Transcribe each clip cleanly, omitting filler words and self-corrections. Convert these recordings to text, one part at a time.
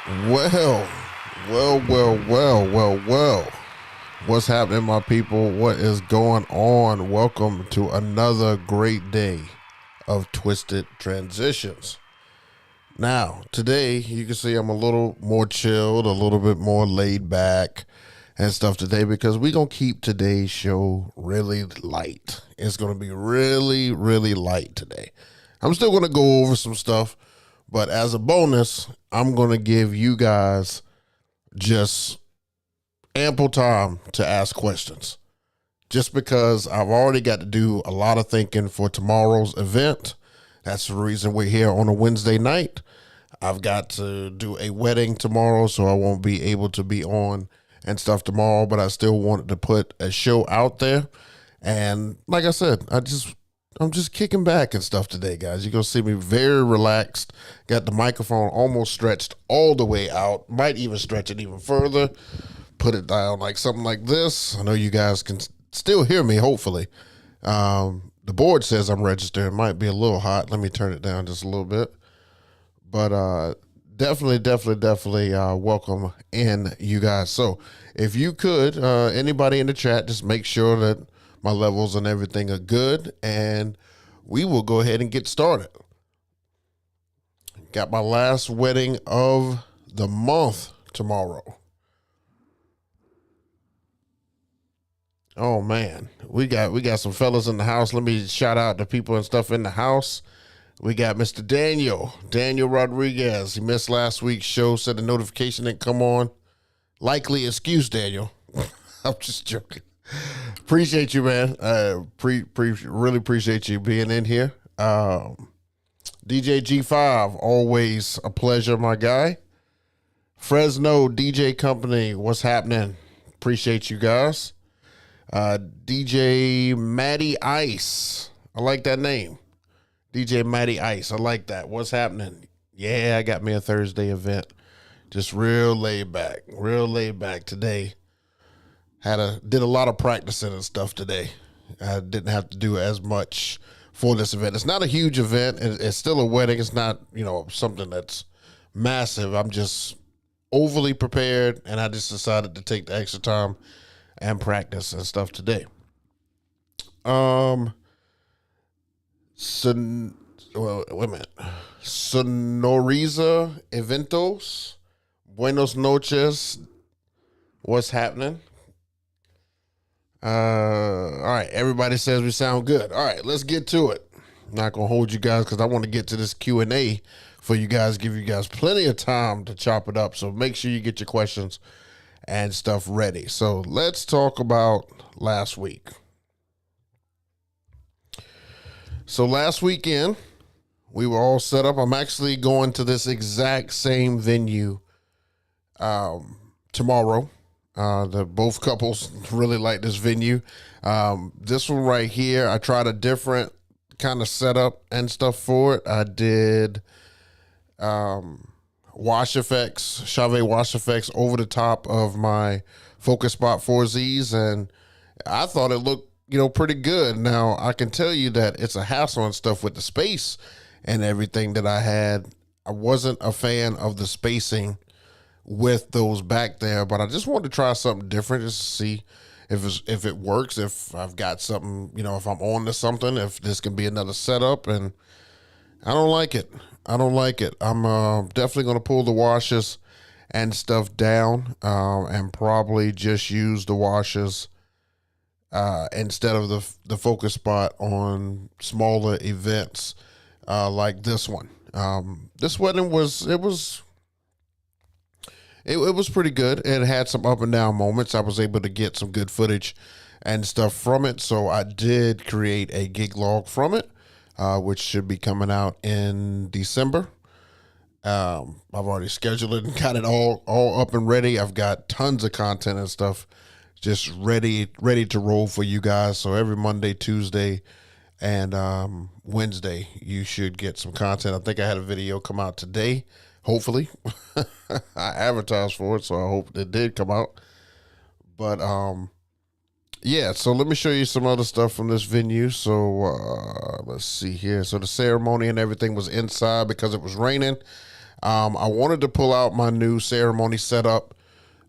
Well, well. What's happening, my people? What is going on? Welcome to another great day of Twisted Transitions. Now, today, you can see I'm a little more chilled, a little bit more laid back and stuff today because we're going to keep today's show really light. It's going to be really light today. I'm still going to go over some stuff, but as a bonus, I'm going to give you guys just ample time to ask questions. Just because I've already got to do a lot of thinking for tomorrow's event. That's the reason we're here on a Wednesday night. I've got to do a wedding tomorrow, so I won't be able to be on and stuff tomorrow, but I still wanted to put a show out there. And like I said, I'm just kicking back and stuff today, guys. You're going to see me very relaxed. Got the microphone almost stretched all the way out. Might even stretch it even further. Put it down like something like this. I know you guys can still hear me, hopefully. The board says I'm registered. It might be a little hot. Let me turn it down just a little bit. But definitely welcome in, you guys. So if you could, anybody in the chat, just make sure that my levels and everything are good, and we will go ahead and get started. Got my last wedding of the month tomorrow. Oh man, we got some fellas in the house. Let me shout out the people and stuff in the house. We got Mr. Daniel Rodriguez. He missed last week's show, said the notification didn't come on. Likely excuse, Daniel. I'm just joking. Appreciate you, man. Really appreciate you being in here. DJ G5, always a pleasure, my guy. Fresno DJ Company, what's happening? Appreciate you guys. DJ Matty Ice, I like that name. DJ Matty Ice, I like that. What's happening? Yeah, I got me a Thursday event. Just real laid back today. Did a lot of practicing and stuff today. I didn't have to do as much for this event. It's not a huge event. It's still a wedding. It's not, something that's massive. I'm just overly prepared, and I just decided to take the extra time and practice and stuff today. Wait a minute. Sonoriza Eventos. Buenos noches. What's happening? All right. Everybody says we sound good. All right, let's get to it. I'm not going to hold you guys because I want to get to this Q&A for you guys, give you guys plenty of time to chop it up. So make sure you get your questions and stuff ready. So let's talk about last week. So last weekend, we were all set up. I'm actually going to this exact same venue tomorrow. Both couples really like this venue. This one right here, I tried a different kind of setup and stuff for it. I did wash effects, Chauvet wash effects over the top of my Focus Spot 4Zs, and I thought it looked, pretty good. Now, I can tell you that it's a hassle and stuff with the space and everything that I had. I wasn't a fan of the spacing with those back there, but I just wanted to try something different just to see if it works, if I've got something, if I'm on to something, if this can be another setup, and I don't like it. I'm definitely going to pull the washers and stuff down and probably just use the washers instead of the focus spot on smaller events like this one. This wedding was pretty good. It had some up and down moments. I was able to get some good footage and stuff from it. So I did create a gig log from it, which should be coming out in December. I've already scheduled it and got it all up and ready. I've got tons of content and stuff just ready to roll for you guys. So every Monday, Tuesday, and Wednesday, you should get some content. I think I had a video come out today. Hopefully, I advertised for it, so I hope it did come out. But yeah, so let me show you some other stuff from this venue. So let's see here. So the ceremony and everything was inside because it was raining. I wanted to pull out my new ceremony setup,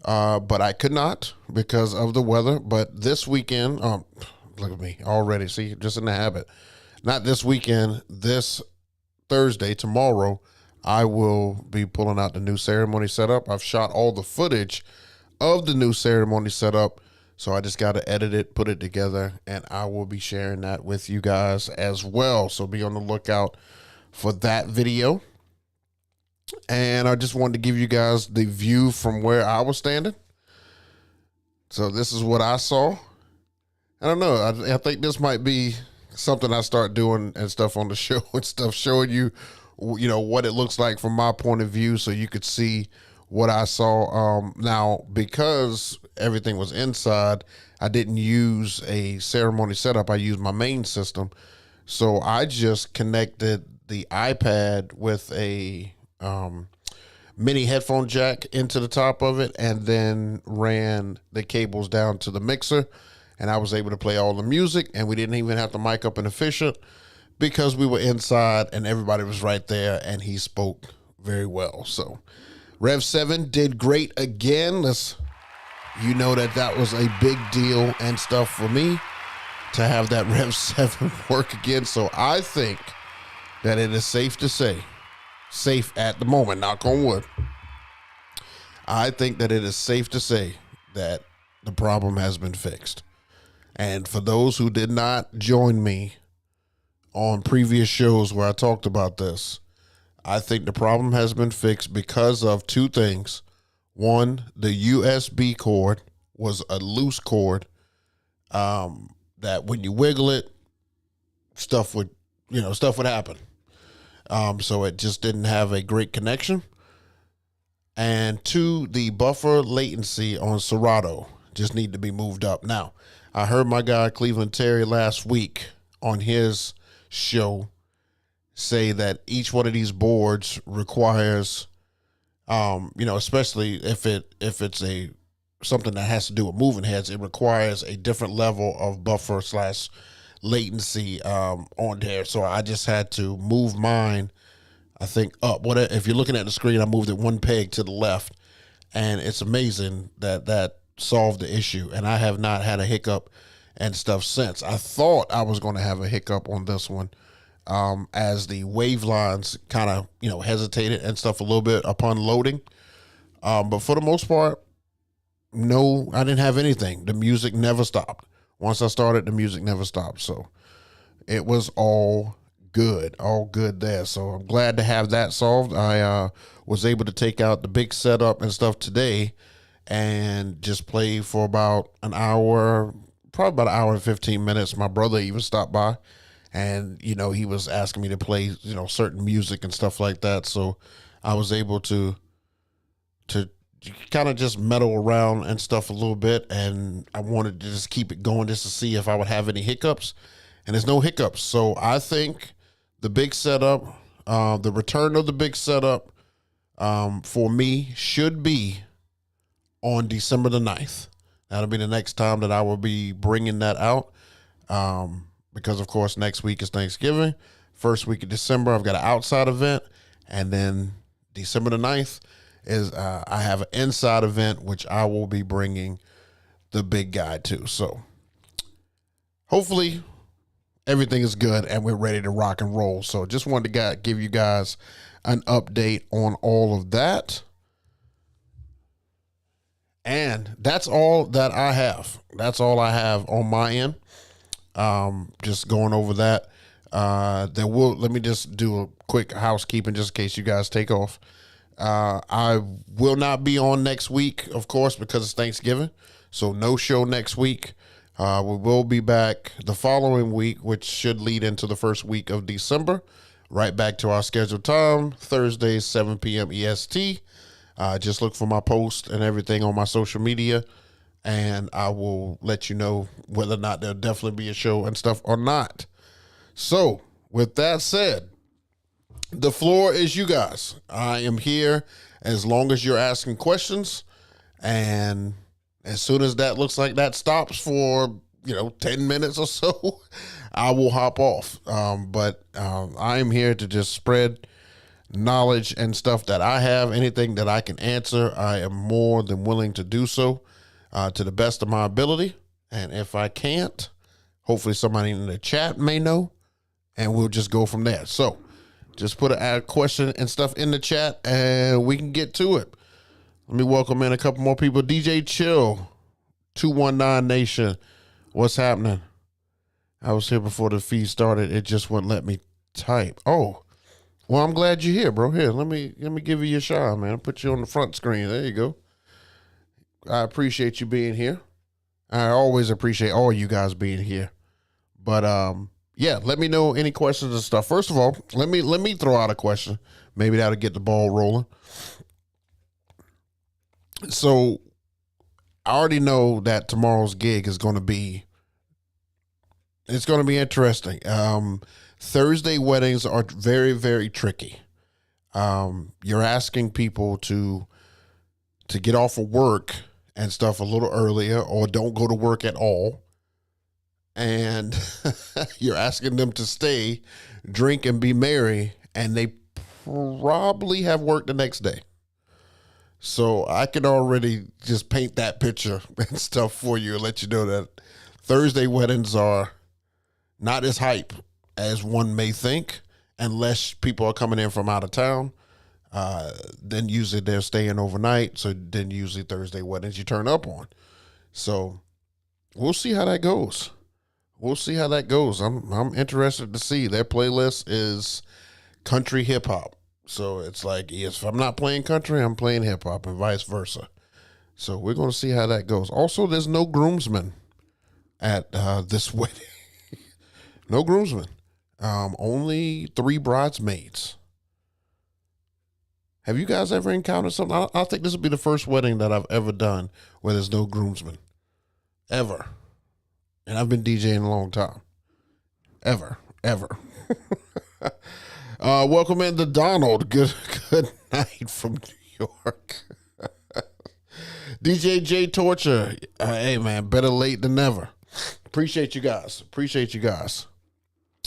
but I could not because of the weather. But this weekend, look at me already. See, just in the habit. Not this weekend, this Thursday, tomorrow, I will be pulling out the new ceremony setup. I've shot all the footage of the new ceremony setup, so I just got to edit it, put it together, and I will be sharing that with you guys as well. So be on the lookout for that video. And I just wanted to give you guys the view from where I was standing. So this is what I saw. I don't know. I think this might be something I start doing and stuff on the show and stuff, showing you, what it looks like from my point of view, so you could see what I saw. Now, because everything was inside, I didn't use a ceremony setup. I used my main system. So I just connected the iPad with a mini headphone jack into the top of it, and then ran the cables down to the mixer, and I was able to play all the music, and we didn't even have to mic up an officiant because we were inside and everybody was right there, and he spoke very well. So Rev 7 did great again. That was a big deal and stuff for me to have that Rev 7 work again. So I think that it is safe to say, safe at the moment, knock on wood, I think that it is safe to say that the problem has been fixed. And for those who did not join me on previous shows where I talked about this, I think the problem has been fixed because of two things. One, the USB cord was a loose cord, that when you wiggle it, stuff would happen. So it just didn't have a great connection. And two, the buffer latency on Serato just need to be moved up. Now, I heard my guy Cleveland Terry last week on his show say that each one of these boards requires, especially if it's something that has to do with moving heads, it requires a different level of buffer / latency on there. So I just had to move mine, I think, up. If you're looking at the screen, I moved it one peg to the left, and it's amazing that solved the issue. And I have not had a hiccup and stuff since. I thought I was going to have a hiccup on this one, as the wave lines kind of hesitated and stuff a little bit upon loading. But for the most part, no, I didn't have anything. The music never stopped. Once I started, the music never stopped. So it was all good there. So I'm glad to have that solved. I was able to take out the big setup and stuff today and just play for about an hour, probably about an hour and 15 minutes. My brother even stopped by, and, he was asking me to play, certain music and stuff like that. So I was able to kind of just meddle around and stuff a little bit, and I wanted to just keep it going just to see if I would have any hiccups, and there's no hiccups. So I think the big setup, the return of the big setup, for me should be on December the 9th. That'll be the next time that I will be bringing that out, because of course next week is Thanksgiving. First week of December, I've got an outside event, and then December the 9th is I have an inside event, which I will be bringing the big guy to. So hopefully everything is good and we're ready to rock and roll. So just wanted to give you guys an update on all of that. And that's all that I have. That's all I have on my end. Just going over that. Let me just do a quick housekeeping just in case you guys take off. I will not be on next week, of course, because it's Thanksgiving. So no show next week. We will be back the following week, which should lead into the first week of December. Right back to our scheduled time, Thursday, 7 p.m. EST. Just look for my post and everything on my social media, and I will let you know whether or not there'll definitely be a show and stuff or not. So with that said, the floor is you guys. I am here as long as you're asking questions, and as soon as that looks like that stops for 10 minutes or so, I will hop off. But I am here to just spread knowledge and stuff that I have, anything that I can answer, I am more than willing to do so to the best of my ability. And if I can't, hopefully somebody in the chat may know, and we'll just go from there. So just put a question and stuff in the chat and we can get to it. Let me welcome in a couple more people. DJ Chill, 219 Nation. What's happening? I was here before the feed started. It just wouldn't let me type. Oh, well, I'm glad you're here, bro. Here, let me give you your shine, man. I'll put you on the front screen. There you go. I appreciate you being here. I always appreciate all you guys being here. But yeah, let me know any questions and stuff. First of all, let me throw out a question. Maybe that'll get the ball rolling. So I already know that tomorrow's gig is going to be, it's going to be interesting. Thursday weddings are very, very tricky. You're asking people to get off of work and stuff a little earlier, or don't go to work at all. And you're asking them to stay, drink, and be merry, and they probably have work the next day. So I can already just paint that picture and stuff for you and let you know that Thursday weddings are not as hype as one may think, unless people are coming in from out of town. Then usually they're staying overnight. So then usually Thursday weddings you turn up on. So we'll see how that goes. I'm interested to see. Their playlist is country hip hop. So it's like, if I'm not playing country, I'm playing hip hop, and vice versa. So we're going to see how that goes. Also, there's no groomsmen at this wedding. No groomsmen. Only 3 bridesmaids. Have you guys ever encountered something? I think this will be the first wedding that I've ever done where there's no groomsmen. Ever. And I've been DJing a long time. Ever. Welcome in to Donald. Good night from New York. DJ J Torture. Hey, man, better late than never. Appreciate you guys.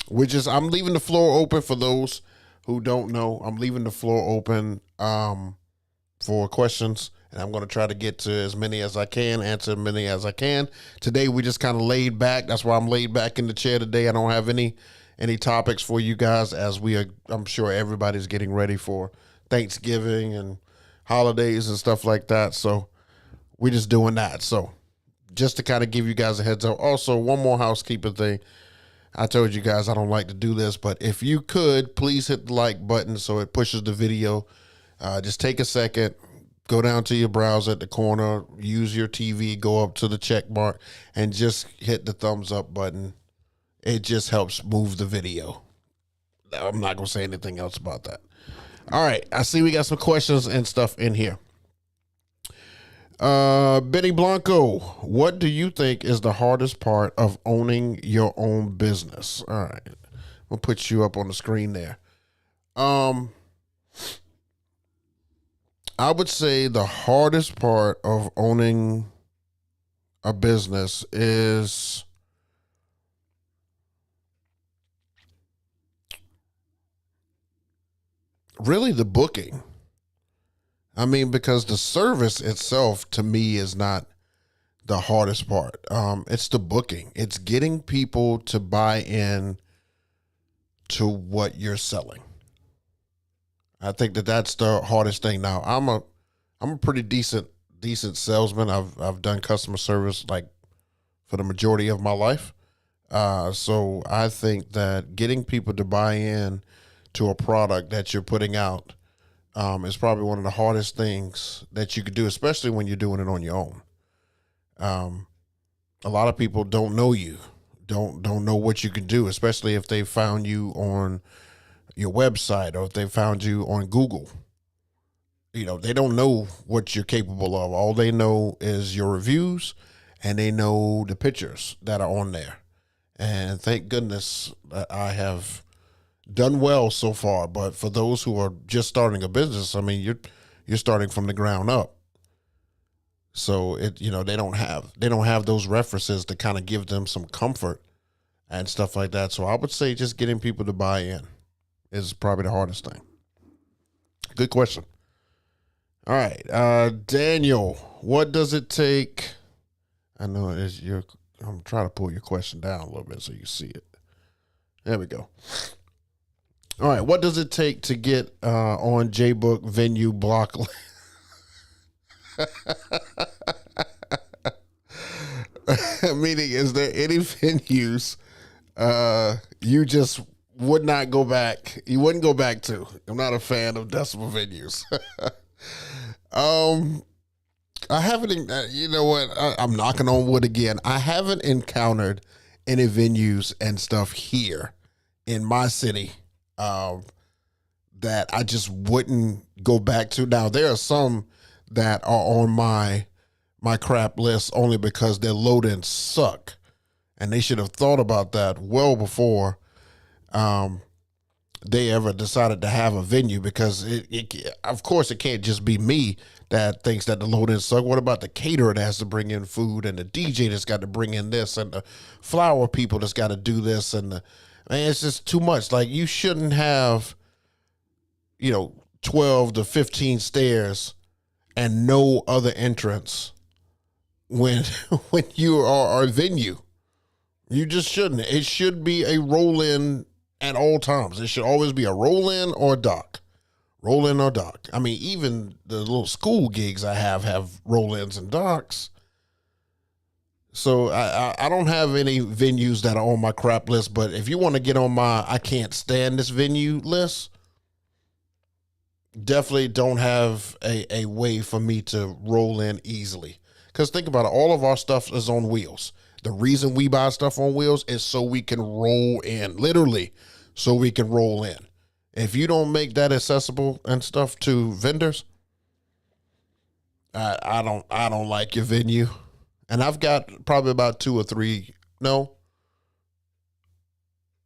I'm leaving the floor open for those who don't know. I'm leaving the floor open for questions, and I'm going to try to get to as many as I can, answer as many as I can. Today, we just kind of laid back. That's why I'm laid back in the chair today. I don't have any topics for you guys, as I'm sure everybody's getting ready for Thanksgiving and holidays and stuff like that. So we're just doing that. So just to kind of give you guys a heads up. Also, one more housekeeping thing. I told you guys I don't like to do this, but if you could, please hit the like button so it pushes the video. Just take a second, go down to your browser at the corner, use your TV, go up to the check mark, and just hit the thumbs up button. It just helps move the video. I'm not going to say anything else about that. All right, I see we got some questions and stuff in here. Benny Blanco, what do you think is the hardest part of owning your own business? All right, we'll put you up on the screen there. I would say the hardest part of owning a business is really the booking. I mean, because the service itself to me is not the hardest part. It's the booking. It's getting people to buy in to what you're selling. I think that's the hardest thing. Now, I'm a pretty decent salesman. I've done customer service like for the majority of my life. So I think that getting people to buy in to a product that you're putting out is probably one of the hardest things that you could do, especially when you're doing it on your own. A lot of people don't know you, don't know what you can do, especially if they found you on your website or if they found you on Google. They don't know what you're capable of. All they know is your reviews, and they know the pictures that are on there. And thank goodness that I have done well so far. But for those who are just starting a business, I mean, you're starting from the ground up. So they don't have those references to kind of give them some comfort and stuff like that. So I would say just getting people to buy in is probably the hardest thing. Good question. All right. Daniel, what does it take? I know it's your, I'm trying to pull your question down a little bit so you see it. There we go. All right. What does it take to get on JayBook venue block? Meaning, is there any venues you just would not go back? You wouldn't go back to. I'm not a fan of decimal venues. I haven't. You know what? I'm knocking on wood again. I haven't encountered any venues and stuff here in my city that I just wouldn't go back to. Now there are some that are on my crap list only because their load-ins suck, and they should have thought about that well before they ever decided to have a venue, because of course it can't just be me that thinks that the load-ins suck. What about the caterer that has to bring in food, and the DJ that's got to bring in this, and the flower people that's got to do this, and man, it's just too much. Like, you shouldn't have 12 to 15 stairs and no other entrance when you are a venue. You just shouldn't. It should be a roll-in at all times. It should always be a roll-in or dock. Roll-in or dock. I mean, even the little school gigs I have roll-ins and docks. So I don't have any venues that are on my crap list, but if you want to get on my I can't stand this venue list, definitely don't have a way for me to roll in easily. Because think about it, all of our stuff is on wheels. The reason we buy stuff on wheels is so we can roll in, literally, so we can roll in. If you don't make that accessible and stuff to vendors, I don't like your venue. And I've got probably about 2 or 3. No,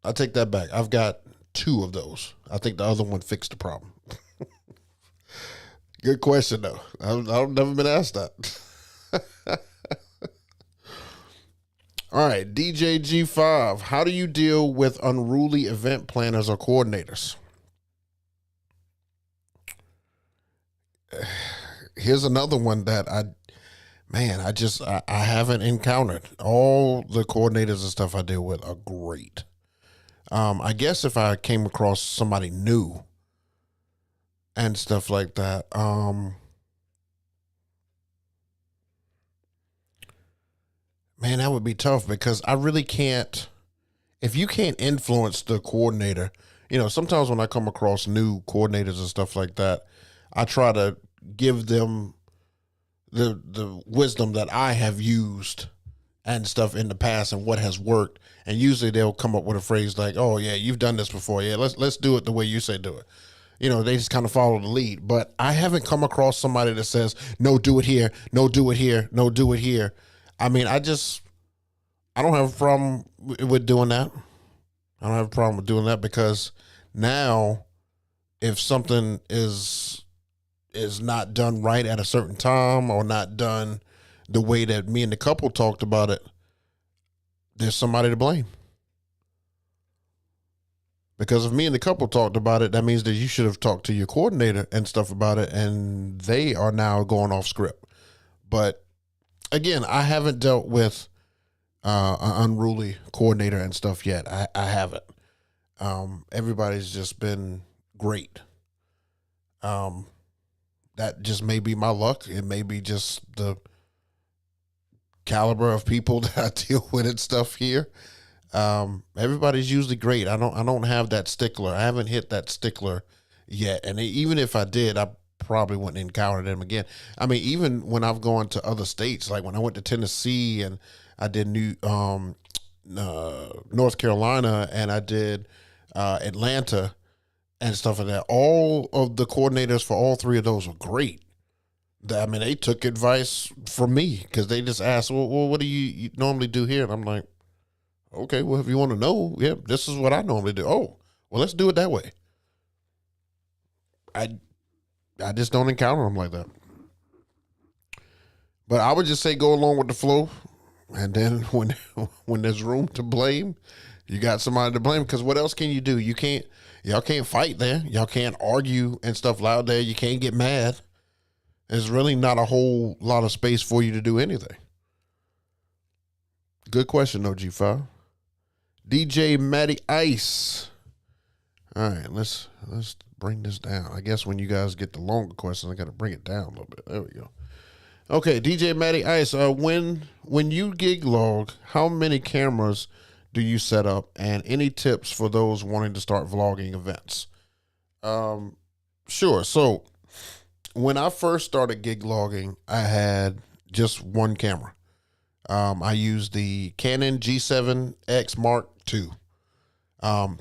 I take that back. I've got 2 of those. I think the other one fixed the problem. Good question, though. I've never been asked that. All right, DJ G5. How do you deal with unruly event planners or coordinators? Here's another one that I haven't encountered. All the coordinators and stuff I deal with are great. I guess if I came across somebody new and stuff like that, man, that would be tough, because I really can't. If you can't influence the coordinator, sometimes when I come across new coordinators and stuff like that, I try to give them the wisdom that I have used and stuff in the past and what has worked. And usually they'll come up with a phrase like, "Oh yeah, you've done this before. Yeah, let's do it the way you say do it." They just kind of follow the lead. But I haven't come across somebody that says, "No, do it here. No, do it here. No, do it here." I mean, I don't have a problem with doing that. I don't have a problem with doing that, because now if something is not done right at a certain time, or not done the way that me and the couple talked about it, there's somebody to blame. Because if me and the couple talked about it, that means that you should have talked to your coordinator and stuff about it, and they are now going off script. But again, I haven't dealt with an unruly coordinator and stuff yet. I haven't. Everybody's just been great. That just may be my luck. It may be just the caliber of people that I deal with and stuff here. Everybody's usually great. I don't have that stickler. I haven't hit that stickler yet. And even if I did, I probably wouldn't encounter them again. I mean, even when I've gone to other states, like when I went to Tennessee and I did North Carolina, and I did Atlanta and stuff like that, all of the coordinators for all 3 of those were great. I mean, they took advice from me, because they just asked, well, what do you normally do here? And I'm like, okay, well, if you want to know, yeah, this is what I normally do. Oh, well, let's do it that way. I just don't encounter them like that. But I would just say go along with the flow. And then when there's room to blame, You got somebody to blame because what else can you do? Y'all can't fight there. Y'all can't argue and stuff loud there. You can't get mad. There's really not a whole lot of space for you to do anything. Good question, though, G5. DJ Matty Ice. All right, let's bring this down. I guess when you guys get the longer questions, I got to bring it down a little bit. There we go. Okay, DJ Matty Ice. When you gig log, how many cameras do you set up, and any tips for those wanting to start vlogging events? Sure. So when I first started gig logging, I had just one camera. I used the Canon G7X Mark II.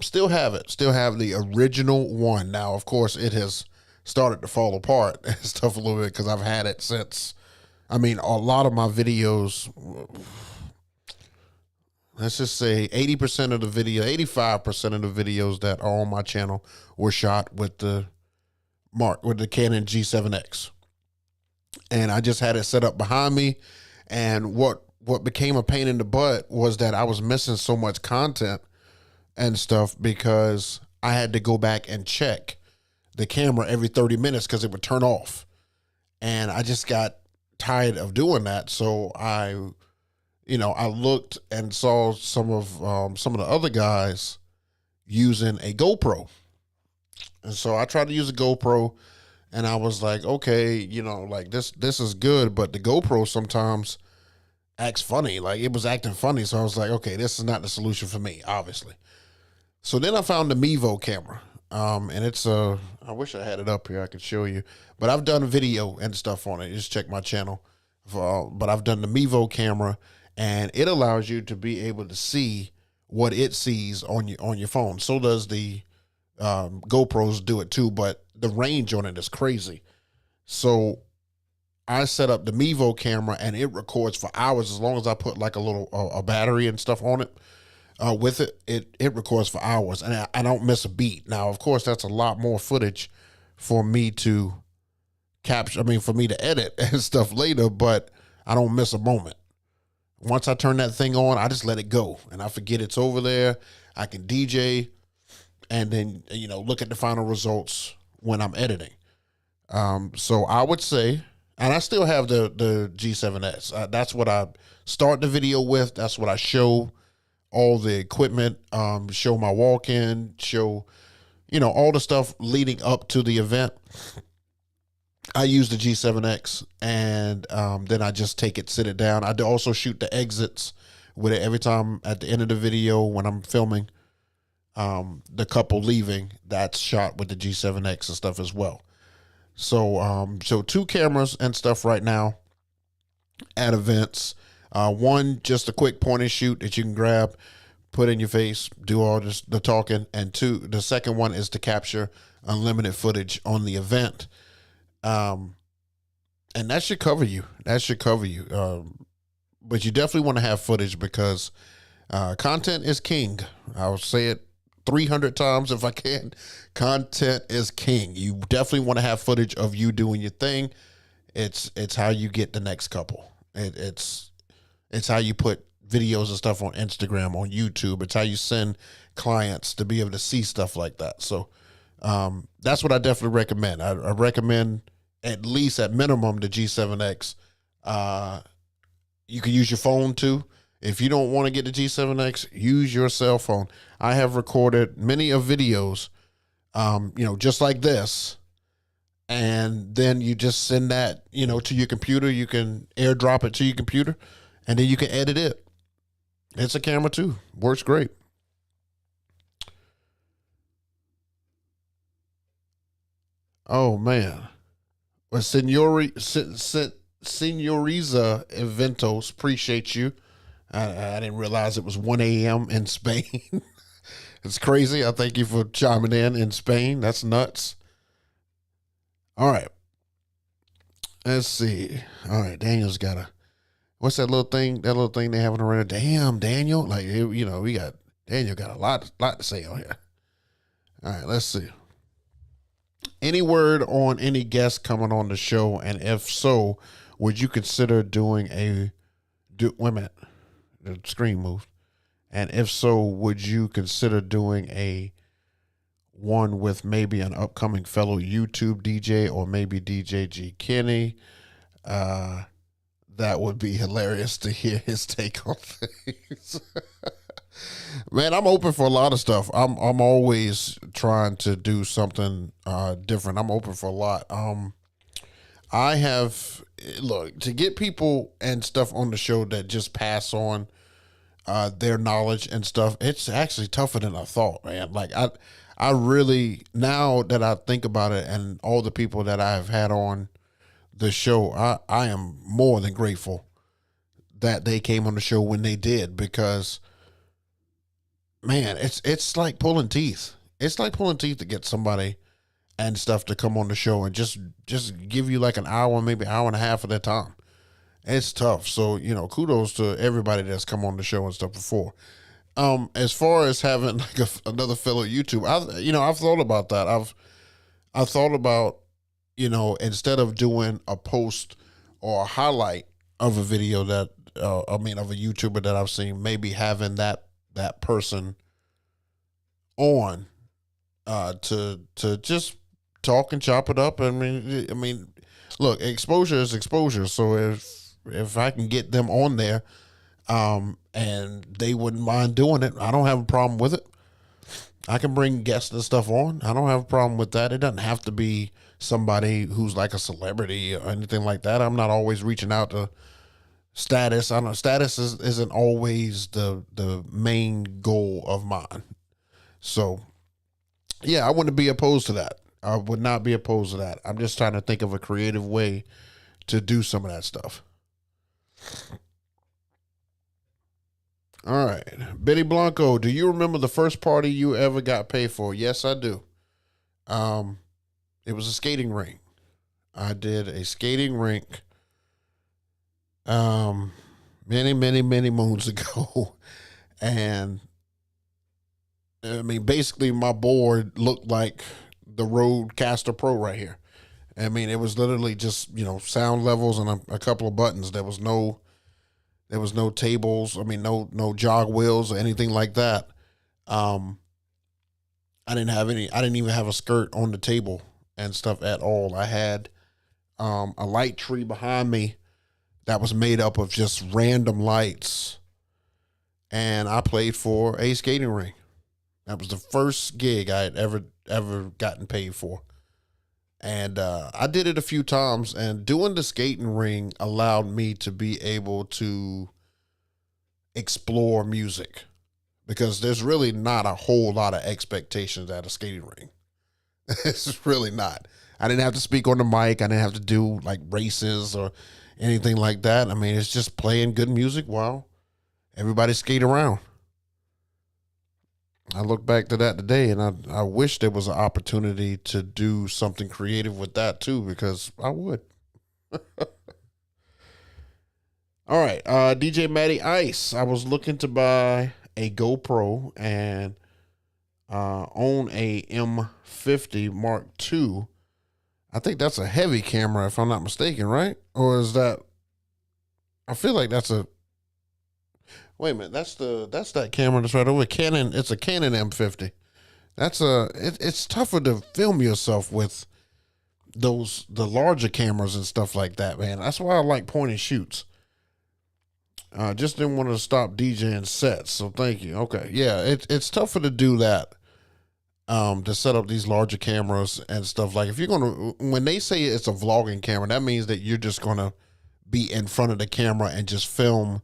Still have it. Still have the original one. Now, of course, it has started to fall apart and stuff a little bit because I've had it since. I mean, a lot of my videos, let's just say 80% of the video, 85% of the videos that are on my channel were shot with the Canon G7X. And I just had it set up behind me. And what became a pain in the butt was that I was missing so much content and stuff because I had to go back and check the camera every 30 minutes because it would turn off. And I just got tired of doing that. So I looked and saw some of the other guys using a GoPro. And so I tried to use a GoPro and I was like, okay, like this is good, but the GoPro sometimes acts funny. Like it was acting funny. So I was like, okay, this is not the solution for me, obviously. So then I found the Mevo camera. And it's I wish I had it up here. I could show you, but I've done video and stuff on it. Just check my channel. But I've done the Mevo camera, and it allows you to be able to see what it sees on your phone. So does the GoPros do it too, but the range on it is crazy. So I set up the Mevo camera, and it records for hours as long as I put like a little a battery and stuff on it. With it records for hours, and I don't miss a beat. Now, of course, that's a lot more footage for me to capture. I mean, for me to edit and stuff later, but I don't miss a moment. Once I turn that thing on, I just let it go, and I forget it's over there. I can DJ, and then look at the final results when I'm editing. So I would say, and I still have the G7S. That's what I start the video with. That's what I show. All the equipment, show my walk-in, show, all the stuff leading up to the event. I use the G7X, and then I just take it, sit it down. I do also shoot the exits with it every time at the end of the video when I'm filming the couple leaving. That's shot with the G7X and stuff as well. So, so 2 cameras and stuff right now at events. One, just a quick point and shoot that you can grab, put in your face, do all the talking. And 2, the second one is to capture unlimited footage on the event. And that should cover you. That should cover you. But you definitely want to have footage because content is king. I'll say it 300 times if I can. Content is king. You definitely want to have footage of you doing your thing. It's how you get the next couple. It's how you put videos and stuff on Instagram, on YouTube. It's how you send clients to be able to see stuff like that. So that's what I definitely recommend. I recommend at least at minimum the G7X. You can use your phone too. If you don't want to get the G7X, use your cell phone. I have recorded many of videos, just like this. And then you just send that, to your computer. You can airdrop it to your computer. And then you can edit it. It's a camera too. Works great. Oh man. Well, Senoriza Eventos, appreciate you. I didn't realize it was 1 a.m. in Spain. It's crazy. I thank you for chiming in Spain. That's nuts. All right. Let's see. All right. Daniel's got a. What's that little thing? That little thing they have around. Damn, Daniel. Like, Daniel got a lot to say on here. All right, let's see. Any word on any guests coming on the show? And if so, would you consider doing wait a minute. The screen moved. And if so, would you consider doing a one with maybe an upcoming fellow YouTube DJ or maybe DJ G Kenny? That would be hilarious to hear his take on things. Man, I'm open for a lot of stuff. I'm always trying to do something different. I'm open for a lot. I have look to get people and stuff on the show that just pass on their knowledge and stuff. It's actually tougher than I thought, man. Like I really, now that I think about it and all the people that I've had on the show, I am more than grateful that they came on the show when they did, because man, it's like pulling teeth. It's like pulling teeth to get somebody and stuff to come on the show and just give you like an hour, maybe hour and a half of their time. It's tough. So, kudos to everybody that's come on the show and stuff before. As far as having like another fellow YouTube, I've thought about that. I've thought about, instead of doing a post or a highlight of a video that, of a YouTuber that I've seen, maybe having that person on, to just talk and chop it up. I mean, look, exposure is exposure. So if I can get them on there, and they wouldn't mind doing it, I don't have a problem with it. I can bring guests and stuff on. I don't have a problem with that. It doesn't have to be somebody who's like a celebrity or anything like that. I'm not always reaching out to status. I know status isn't always the main goal of mine. So yeah, I wouldn't be opposed to that. I would not be opposed to that. I'm just trying to think of a creative way to do some of that stuff. All right. Betty Blanco, do you remember the first party you ever got paid for? Yes, I do. It was a skating rink. I did a skating rink many, many, many moons ago. And basically my board looked like the Rodecaster Pro right here. It was literally just, sound levels and a couple of buttons. There was no tables. No jog wheels or anything like that. I didn't even have a skirt on the table and stuff at all. I had a light tree behind me that was made up of just random lights. And I played for a skating rink. That was the first gig I had ever gotten paid for. And I did it a few times, and doing the skating ring allowed me to be able to explore music, because there's really not a whole lot of expectations at a skating ring. It's really not. I didn't have to speak on the mic. I didn't have to do like races or anything like that. It's just playing good music while everybody skate around. I look back to that today, and I wish there was an opportunity to do something creative with that too, because I would. All right, DJ Matty Ice. I was looking to buy a GoPro and own a M50 Mark II. I think that's a heavy camera, if I'm not mistaken, right? Or is that? I feel like that's a. Wait a minute, that's that camera that's right over Canon. It's a Canon M50. It's tougher to film yourself with the larger cameras and stuff like that, man. That's why I like point and shoots. Just didn't want to stop DJing sets, so thank you. Okay, yeah, it's tougher to do that. To set up these larger cameras and stuff. Like, if you're when they say it's a vlogging camera, that means that you're just gonna be in front of the camera and just film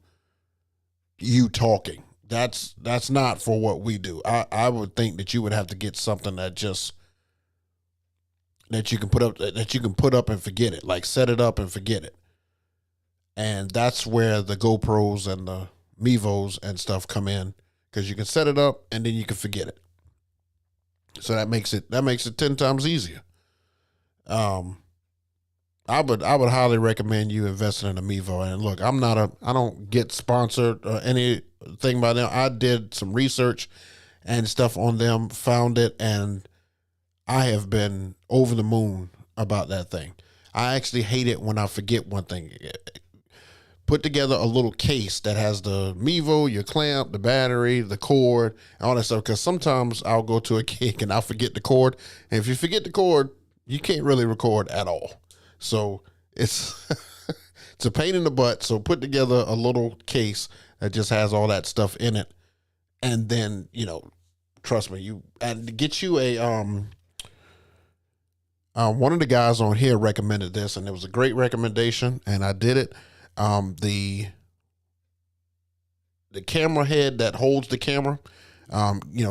you talking. That's not for what we do. I would think that you would have to get something that you can put up and forget it. Like, set it up and forget it. And that's where the GoPros and the Mevos and stuff come in, because you can set it up and then you can forget it. So that makes it 10 times easier. I would highly recommend you investing in a Mevo. And look, I don't get sponsored or anything by them. I did some research and stuff on them, found it, and I have been over the moon about that thing. I actually hate it when I forget one thing. put together a little case that has the Mevo, your clamp, the battery, the cord, and all that stuff. Because sometimes I'll go to a gig and I'll forget the cord. And if you forget the cord, you can't really record at all. So it's it's a pain in the butt. So put together a little case that just has all that stuff in it. And then, trust me, and get you a one of the guys on here recommended this, and it was a great recommendation, and I did it. The camera head that holds the camera,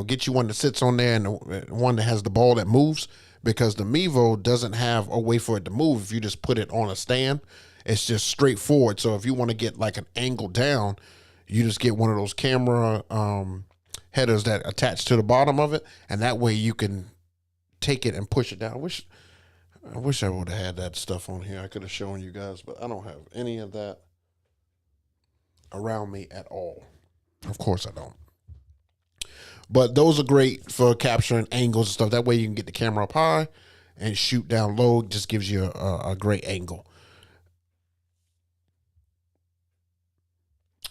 get you one that sits on there, and one that has the ball that moves, because the Mevo doesn't have a way for it to move. If you just put it on a stand, it's just straightforward. So if you want to get like an angle down, you just get one of those camera headers that attach to the bottom of it, and that way you can take it and push it down. I wish I would have had that stuff on here. I could have shown you guys, but I don't have any of that around me at all. Of course I don't. But those are great for capturing angles and stuff. That way you can get the camera up high and shoot down low. It just gives you a great angle.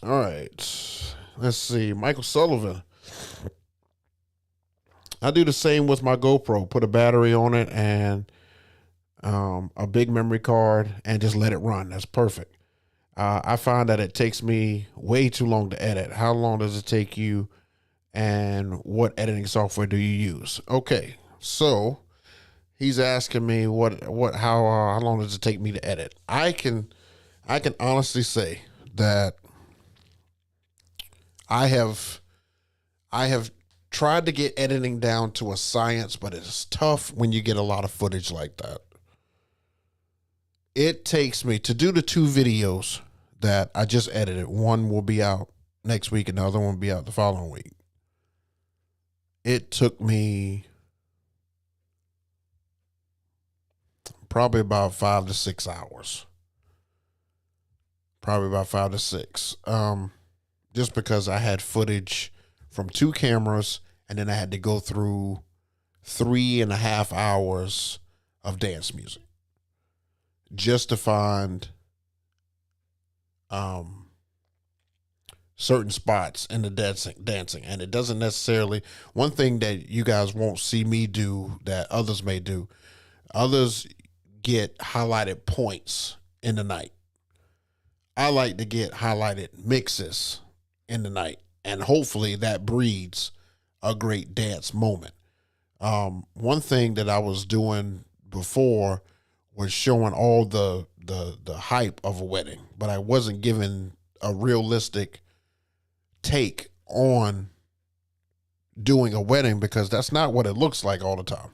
All right. Let's see. Michael Sullivan. I do the same with my GoPro. Put a battery on it and a big memory card and just let it run. That's perfect. I find that it takes me way too long to edit. How long does it take you, and what editing software do you use? Okay, so he's asking me how long does it take me to edit? I can honestly say that I have tried to get editing down to a science, but it's tough when you get a lot of footage like that. It takes me to do the 2 videos that I just edited. One will be out next week and the other one will be out the following week. It took me probably about 5 to 6 hours. Probably about 5 to 6. Just because I had footage from 2 cameras, and then I had to go through 3.5 hours of dance music just to find certain spots in the dancing. And it doesn't necessarily, one thing that you guys won't see me do that others may do, others get highlighted points in the night. I like to get highlighted mixes in the night, and hopefully that breeds a great dance moment. One thing that I was doing before was showing all the hype of a wedding, but I wasn't giving a realistic take on doing a wedding, because that's not what it looks like all the time.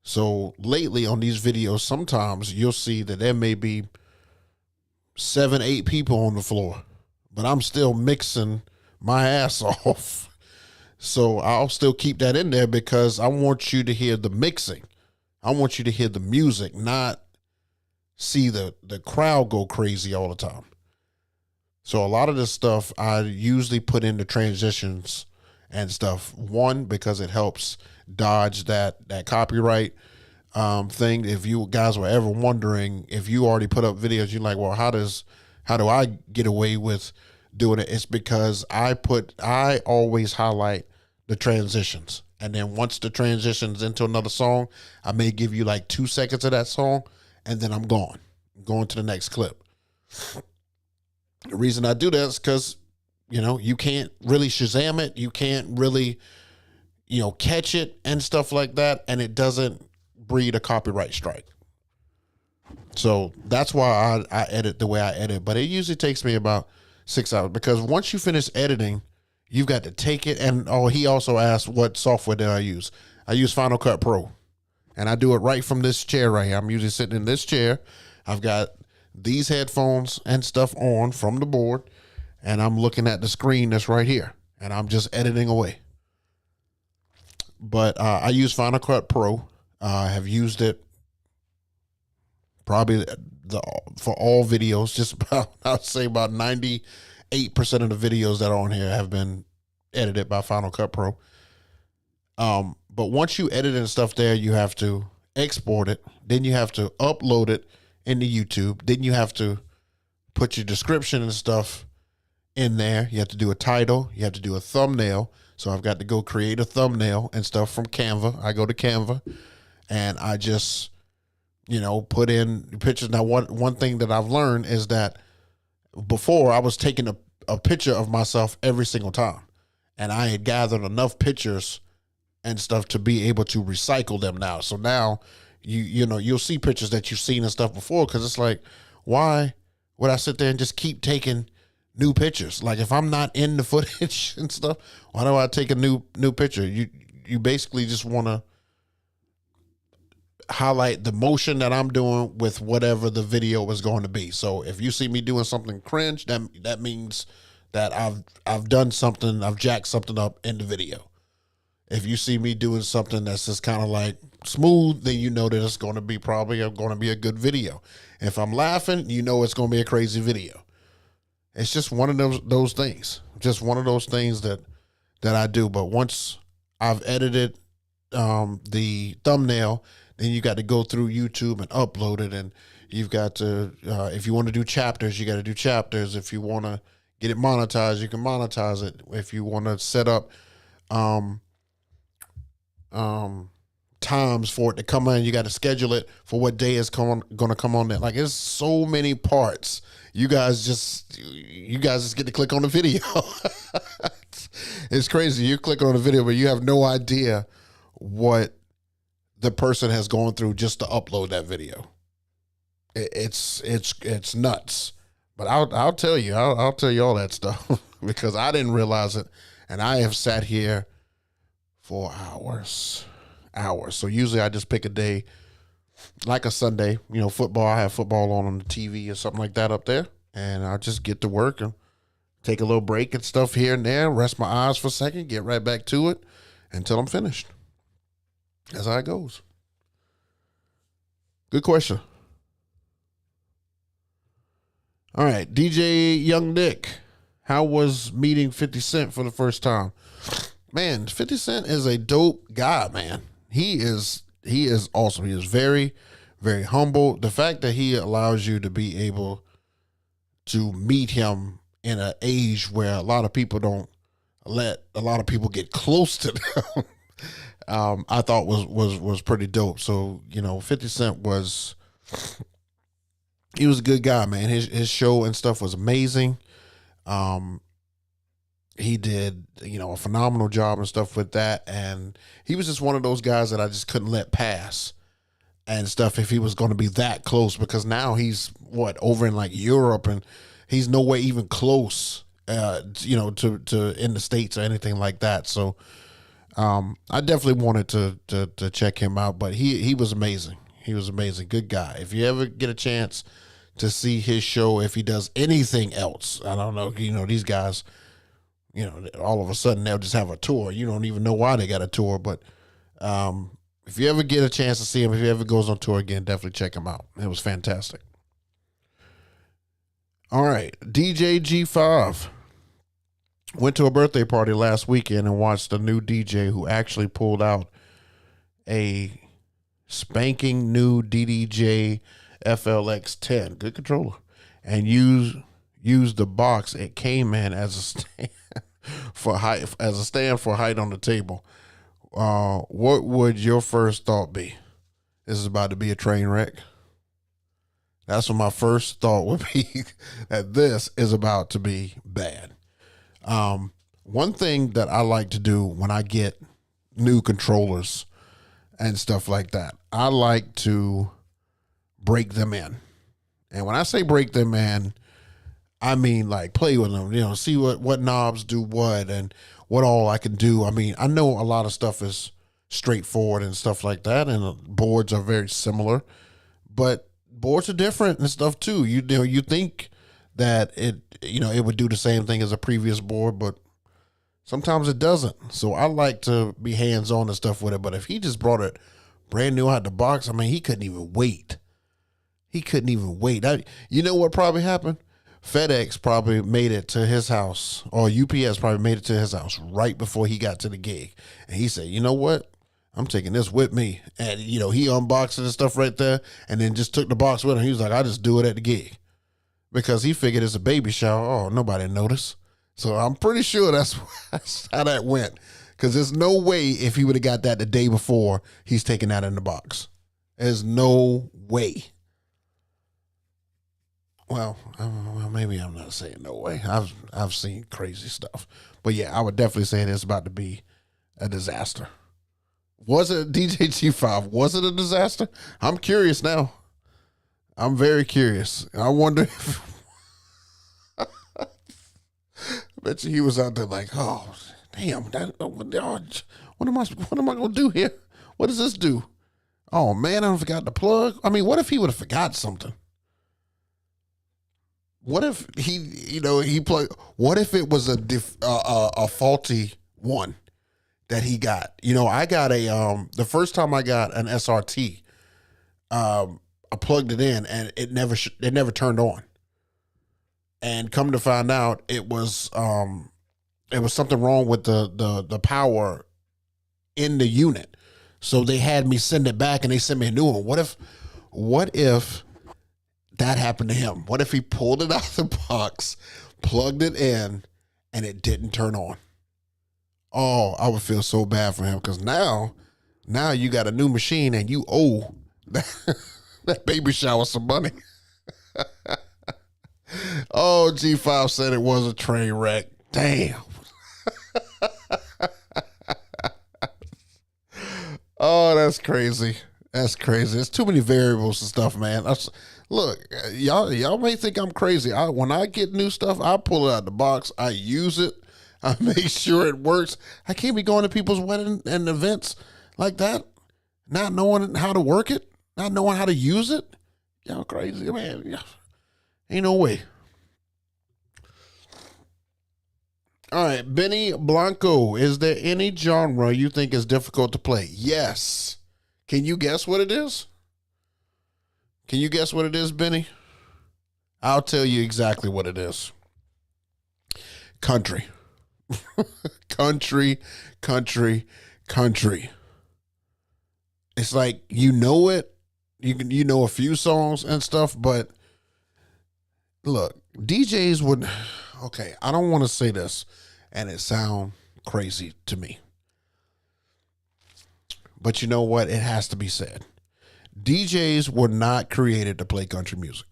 So lately on these videos, sometimes you'll see that there may be 7, 8 people on the floor, but I'm still mixing my ass off. So I'll still keep that in there because I want you to hear the mixing. I want you to hear the music, not see the crowd go crazy all the time. So a lot of this stuff I usually put into transitions and stuff. One, because it helps dodge that copyright thing. If you guys were ever wondering, if you already put up videos, you're like, well, how do I get away with doing it? It's because I always highlight the transitions. And then once the transitions into another song, I may give you like 2 seconds of that song, and then I'm going to the next clip. The reason I do that is because, you can't really Shazam it. You can't really, catch it and stuff like that. And it doesn't breed a copyright strike. So that's why I edit the way I edit. But it usually takes me about 6 hours, because once you finish editing, you've got to take it. And he also asked what software did I use. I use Final Cut Pro, and I do it right from this chair right here. I'm usually sitting in this chair. I've got these headphones and stuff on from the board, and I'm looking at the screen that's right here, and I'm just editing away. But I use Final Cut Pro. I have used it probably for all videos. Just about, I'd say about 98% of the videos that are on here have been edited by Final Cut Pro. But once you edit and stuff there, you have to export it. Then you have to upload it into YouTube. Then you have to put your description and stuff in there. You have to do a title. You have to do a thumbnail. So I've got to go create a thumbnail and stuff from Canva. I go to Canva and I just, put in pictures. Now, one thing that I've learned is that before I was taking a picture of myself every single time, and I had gathered enough pictures and stuff to be able to recycle them now. So now you'll see pictures that you've seen and stuff before, because it's like, why would I sit there and just keep taking new pictures? Like, if I'm not in the footage and stuff, why do I take a new picture? You basically just want to highlight the motion that I'm doing with whatever the video is going to be. So if you see me doing something cringe, that means that I've done something, I've jacked something up in the video. If you see me doing something that's just kind of like smooth, then you know that it's going to be probably going to be a good video. If I'm laughing, you know it's going to be a crazy video. It's just one of those things. Just one of those things that I do. But once I've edited the thumbnail, then you got to go through YouTube and upload it. And you've got to, if you want to do chapters, you got to do chapters. If you want to get it monetized, you can monetize it. If you want to set up times for it to come in, you got to schedule it for what day it's going to come on there. Like, there's so many parts. You guys just get to click on the video. It's crazy. You click on the video, but you have no idea what the person has gone through just to upload that video. It's nuts. But I'll tell you, I'll tell you all that stuff because I didn't realize it, and I have sat here for hours. So usually I just pick a day, like a Sunday, football. I have football on the TV or something like that up there, and I just get to work and take a little break and stuff here and there, rest my eyes for a second, get right back to it until I'm finished. That's how it goes. Good question. All right, DJ Young Nick, how was meeting 50 Cent for the first time? Man, 50 Cent is a dope guy, man. He is awesome. He is very, very humble. The fact that he allows you to be able to meet him in an age where a lot of people don't let a lot of people get close to them, I thought was pretty dope. So, 50 Cent he was a good guy, man. His show and stuff was amazing. He did, a phenomenal job and stuff with that. And he was just one of those guys that I just couldn't let pass and stuff if he was going to be that close, because now he's over in like Europe, and he's nowhere even close, to in the States or anything like that. So, I definitely wanted to check him out, but he was amazing. He was amazing. Good guy. If you ever get a chance to see his show, if he does anything else, I don't know, these guys, all of a sudden they'll just have a tour. You don't even know why they got a tour, but if you ever get a chance to see him, if he ever goes on tour again, definitely check him out. It was fantastic. All right, DJ G5 went to a birthday party last weekend and watched a new DJ who actually pulled out a spanking new DDJ FLX 10, good controller, and used the box it came in as a stand for height on the table. What would your first thought be? This is about to be a train wreck. That's what my first thought would be, that this is about to be bad. One thing that I like to do when I get new controllers and stuff like that, I like to break them in. And when I say break them in, I mean like play with them, see what knobs do what and what all I can do. I mean, I know a lot of stuff is straightforward and stuff like that, and boards are very similar, but boards are different and stuff too. You think that it would do the same thing as a previous board, but sometimes it doesn't. So I like to be hands-on and stuff with it. But if he just brought it brand new out the box, I mean, he couldn't even wait. You know what probably happened? FedEx probably made it to his house, or UPS probably made it to his house right before he got to the gig. And he said, you know what? I'm taking this with me. And, he unboxed it and stuff right there, and then just took the box with him. He was like, I'll just do it at the gig. because he figured it's a baby shower. Oh, nobody noticed. So I'm pretty sure that's how that went. Because there's no way if he would have got that the day before, he's taking that in the box. There's no way. Well, maybe I'm not saying no way. I've seen crazy stuff. But yeah, I would definitely say it's about to be a disaster. Was it DJ G5? Was it a disaster? I'm curious now. I'm very curious. I wonder if I bet you he was out there like, oh damn, what am I gonna do here? What does this do? Oh man, I forgot the plug. I mean, what if he would have forgot something? What if he plugged? What if it was a faulty one that he got? I got the first time I got an SRT, I plugged it in and it never turned on. And come to find out, it was something wrong with the power in the unit. So they had me send it back and they sent me a new one. What if that happened to him? What if he pulled it out of the box, plugged it in, and it didn't turn on? Oh, I would feel so bad for him because now you got a new machine and you owe that baby shower some money. Oh, G5 said it was a train wreck. Damn. Oh, that's crazy. That's crazy. There's too many variables and stuff, man. Look, y'all may think I'm crazy. When I get new stuff, I pull it out of the box. I use it. I make sure it works. I can't be going to people's wedding and events like that, not knowing how to work it, not knowing how to use it. Y'all crazy, man. Yeah. Ain't no way. All right, Benny Blanco, is there any genre you think is difficult to play? Yes. Can you guess what it is? Can you guess what it is, Benny? I'll tell you exactly what it is. Country. country. It's like you know it. You know a few songs and stuff, but look, DJs would. Okay, I don't want to say this, and it sounds crazy to me, but you know what? It has to be said. DJs were not created to play country music.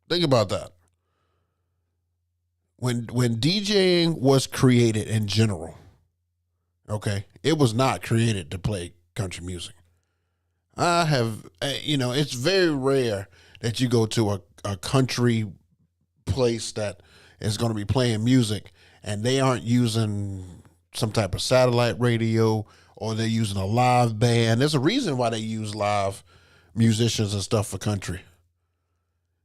Think about that. When DJing was created in general, okay, it was not created to play country music. It's very rare that you go to a country place that is going to be playing music and they aren't using some type of satellite radio or they're using a live band. There's a reason why they use live musicians and stuff for country.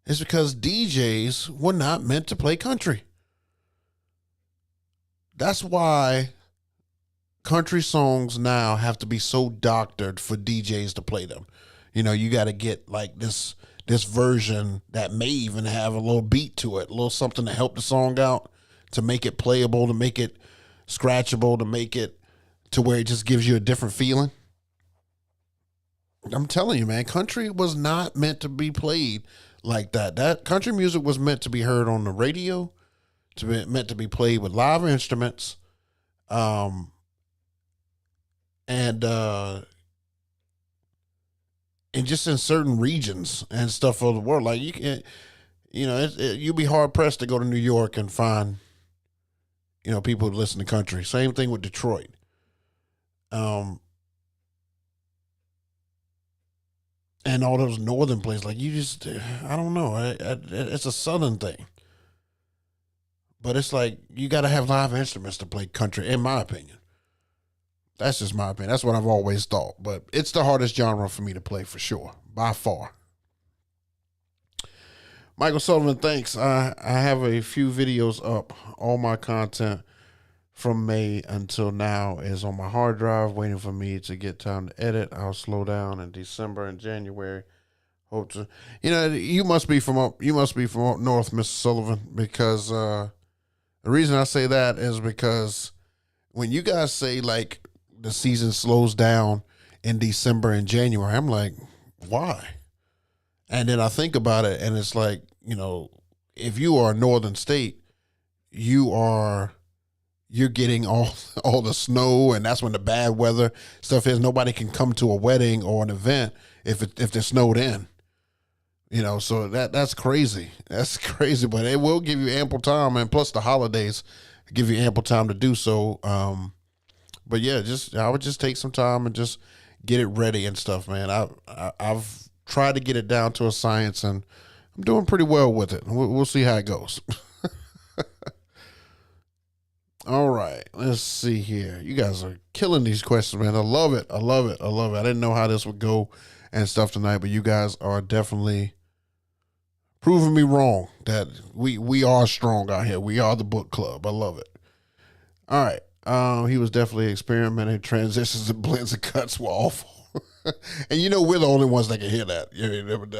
It's because DJs were not meant to play country. That's why country songs now have to be so doctored for DJs to play them. You got to get like this version that may even have a little beat to it, a little something to help the song out, to make it playable, to make it scratchable, to make it to where it just gives you a different feeling. I'm telling you, man, country was not meant to be played like that. That country music was meant to be heard on the radio, meant to be played with live instruments, and just in certain regions and stuff of the world. Like you can, you'd be hard pressed to go to New York and find, people who listen to country. Same thing with Detroit. And all those northern places, like I don't know. It's a southern thing. But it's like, you got to have live instruments to play country, in my opinion. That's just my opinion. That's what I've always thought. But it's the hardest genre for me to play for sure, by far. Michael Sullivan, thanks. I have a few videos up. All my content from May until now is on my hard drive, waiting for me to get time to edit. I'll slow down in December and January. Hope to. You must be from up north, Mr. Sullivan, because the reason I say that is because when you guys say like the season slows down in December and January, I'm like, why? And then I think about it, and it's like, if you are a northern state, you're getting all the snow, and that's when the bad weather stuff is. Nobody can come to a wedding or an event if they're snowed in. So that's crazy. That's crazy, but it will give you ample time, and plus the holidays give you ample time to do so. But yeah, I would just take some time and just get it ready and stuff, man. I've tried to get it down to a science, and I'm doing pretty well with it. We'll see how it goes. All right, let's see here. You guys are killing these questions, man. I love it. I love it. I love it. I didn't know how this would go and stuff tonight, but you guys are definitely proving me wrong that we are strong out here. We are the book club. I love it. All right. He was definitely experimenting. Transitions and blends and cuts were awful. And we're the only ones that can hear that.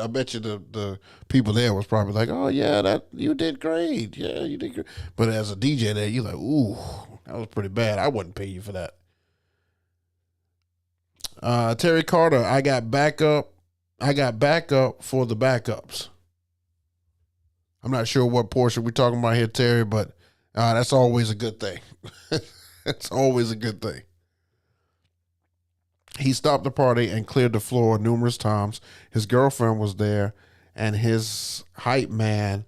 I bet you the people there was probably like, oh yeah, that you did great. Yeah, you did great. But as a DJ there, you're like, ooh, that was pretty bad. I wouldn't pay you for that. Terry Carter, I got backup for the backups. I'm not sure what portion we're talking about here, Terry, but that's always a good thing. It's always a good thing. He stopped the party and cleared the floor numerous times. His girlfriend was there and his hype man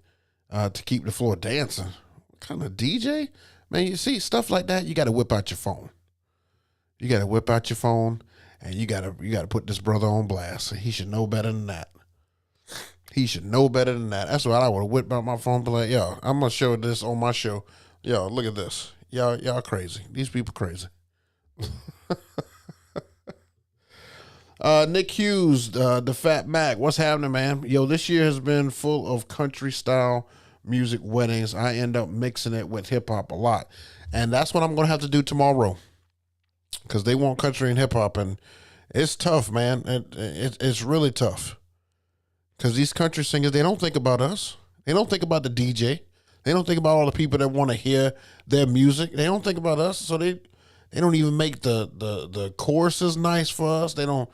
to keep the floor dancing. What kind of DJ? Man, you see stuff like that, you got to whip out your phone. You got to whip out your phone, and you got to put this brother on blast. He should know better than that. He should know better than that. That's what I would have whipped out my phone and be like, yo, I'm going to show this on my show. Yo, look at this. Y'all crazy. These people crazy. Nick Hughes, the Fat Mac. What's happening, man? Yo, this year has been full of country style music weddings. I end up mixing it with hip hop a lot. And that's what I'm going to have to do tomorrow. Because they want country and hip hop. And it's tough, man. It's really tough. Because these country singers, they don't think about us. They don't think about the DJ. They don't think about all the people that want to hear their music. They don't think about us. So they don't even make the choruses nice for us. They don't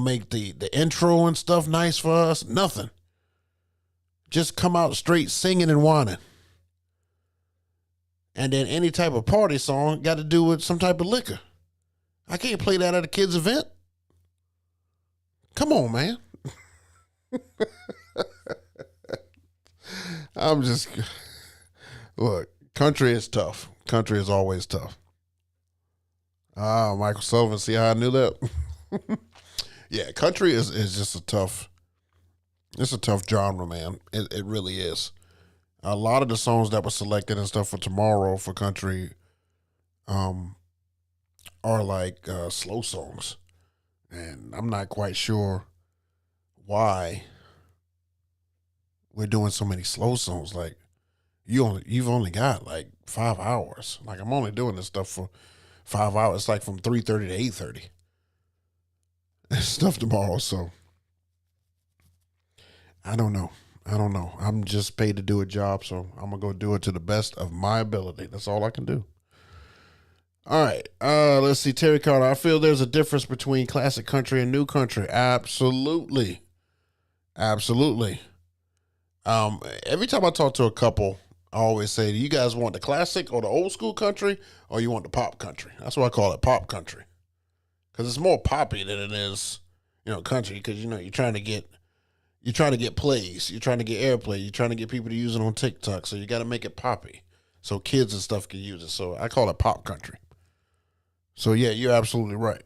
make the intro and stuff nice for us. Nothing. Just come out straight singing and whining. And then any type of party song got to do with some type of liquor. I can't play that at a kid's event. Come on, man. Look, country is tough. Country is always tough. Michael Sullivan, see how I knew that? Yeah, country is just it's a tough genre, man. It really is. A lot of the songs that were selected and stuff for tomorrow for country are like slow songs. And I'm not quite sure why we're doing so many slow songs. Like you've only got like 5 hours. Like I'm only doing this stuff for 5 hours. It's like from 3:30 to 8:30. Stuff tomorrow, so I don't know. I'm just paid to do a job, so I'm gonna go do it to the best of my ability. That's all I can do. All right. Let's see. Terry Carter. I feel there's a difference between classic country and new country. Absolutely. Absolutely. Every time I talk to a couple, I always say, do you guys want the classic or the old school country, or you want the pop country? That's what I call it, pop country. Because it's more poppy than it is, country. Because, you're trying to get plays. You're trying to get airplay. You're trying to get people to use it on TikTok. So you got to make it poppy so kids and stuff can use it. So I call it pop country. So, yeah, you're absolutely right.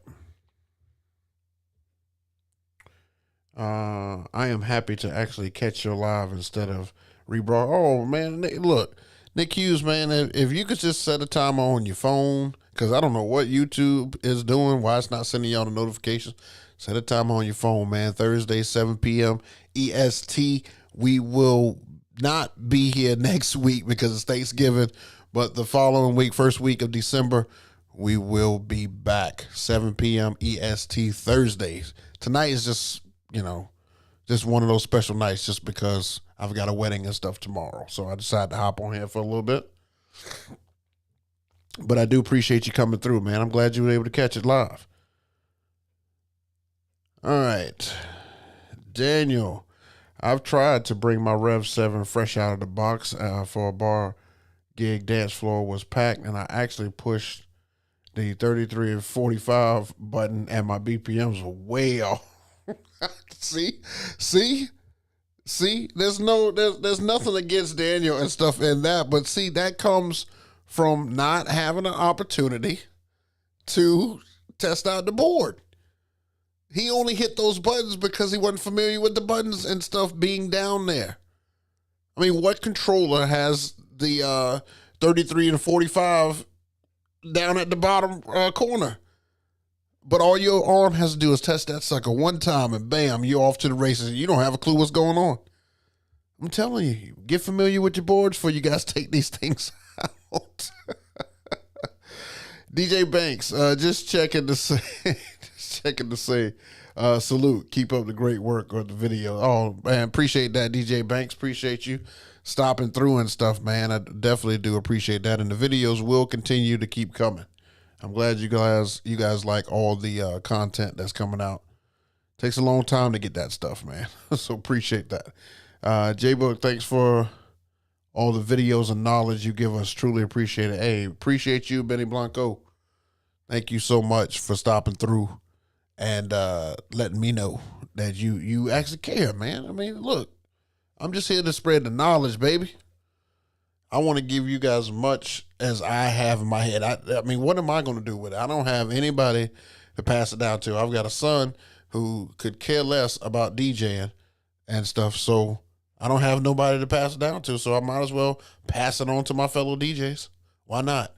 I am happy to actually catch you live instead of rebroad. Oh, man, look, Nick Hughes, man, if you could just set a timer on your phone, because I don't know what YouTube is doing, why it's not sending y'all the notifications. Set a timer on your phone, man. Thursday, 7 p.m. EST. We will not be here next week because it's Thanksgiving, but the following week, first week of December, we will be back. 7 p.m. EST Thursdays. Tonight is just, just one of those special nights just because I've got a wedding and stuff tomorrow. So I decided to hop on here for a little bit. But I do appreciate you coming through, man. I'm glad you were able to catch it live. All right. Daniel. I've tried to bring my Rev 7 fresh out of the box for a bar gig. Dance floor was packed, and I actually pushed the 33 and 45 button, and my BPMs were way off. see, see, see. There's nothing against Daniel and stuff in that, but see, that comes from not having an opportunity to test out the board. He only hit those buttons because he wasn't familiar with the buttons and stuff being down there. I mean, what controller has the 33 and 45 down at the bottom corner? But all your arm has to do is touch that sucker one time and bam, you're off to the races. You don't have a clue what's going on. I'm telling you, get familiar with your boards before you guys take these things out. DJ Banks, just checking to say, salute. Keep up the great work on the video. Oh, man, appreciate that, DJ Banks. Appreciate you stopping through and stuff, man. I definitely do appreciate that. And the videos will continue to keep coming. I'm glad you guys like all the content that's coming out. Takes a long time to get that stuff, man. So appreciate that. JayBook, thanks for all the videos and knowledge you give us. Truly appreciate it. Hey, appreciate you, Benny Blanco. Thank you so much for stopping through and letting me know that you actually care, man. I mean, look, I'm just here to spread the knowledge, baby. I want to give you guys as much as I have in my head. I mean, what am I going to do with it? I don't have anybody to pass it down to. I've got a son who could care less about DJing and stuff, so I don't have nobody to pass it down to, so I might as well pass it on to my fellow DJs. Why not?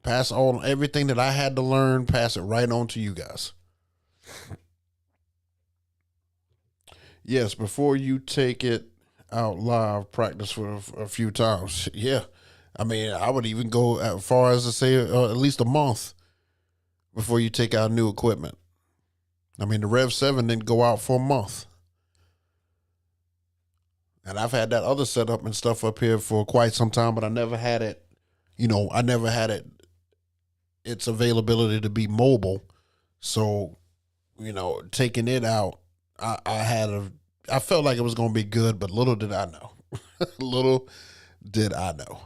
Pass on everything that I had to learn, pass it right on to you guys. Yes, before you take it out live, practice for a few times. Yeah. I mean, I would even go as far as to say at least a month before you take out new equipment. I mean, the Rev 7 didn't go out for a month. And I've had that other setup and stuff up here for quite some time, but I never had it, its availability to be mobile. So, taking it out, I felt like it was going to be good, but little did I know. Little did I know.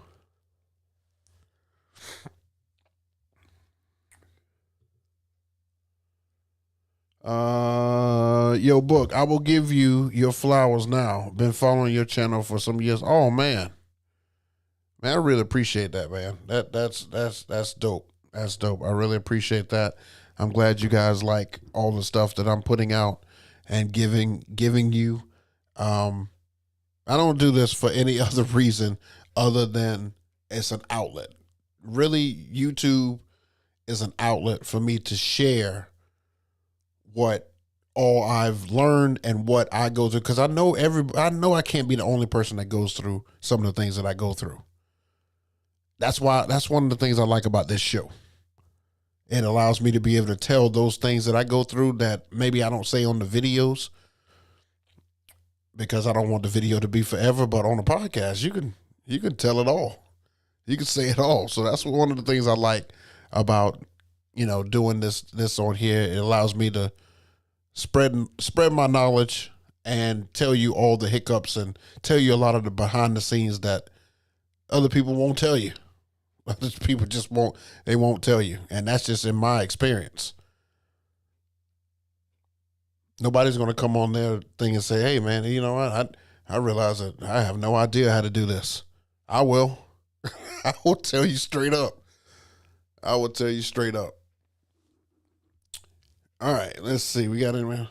Yo, Book, I will give you your flowers now. Been following your channel for some years. Oh man, I really appreciate that, man. That's dope. That's dope. I really appreciate that. I'm glad you guys like all the stuff that I'm putting out and giving you. I don't do this for any other reason other than it's an outlet. Really, YouTube is an outlet for me to share what all I've learned and what I go through, because I know I can't be the only person that goes through some of the things that I go through. That's one of the things I like about this show. It allows me to be able to tell those things that I go through that maybe I don't say on the videos, because I don't want the video to be forever. But on the podcast, you can tell it all. You can say it all. So that's one of the things I like about, doing this on here. It allows me to spread my knowledge and tell you all the hiccups and tell you a lot of the behind the scenes that other people won't tell you. Other people just won't tell you. And that's just in my experience. Nobody's going to come on their thing and say, hey man, you know what? I realize that I have no idea how to do this. I will. I will tell you straight up. I will tell you straight up. All right, let's see. We got anyone?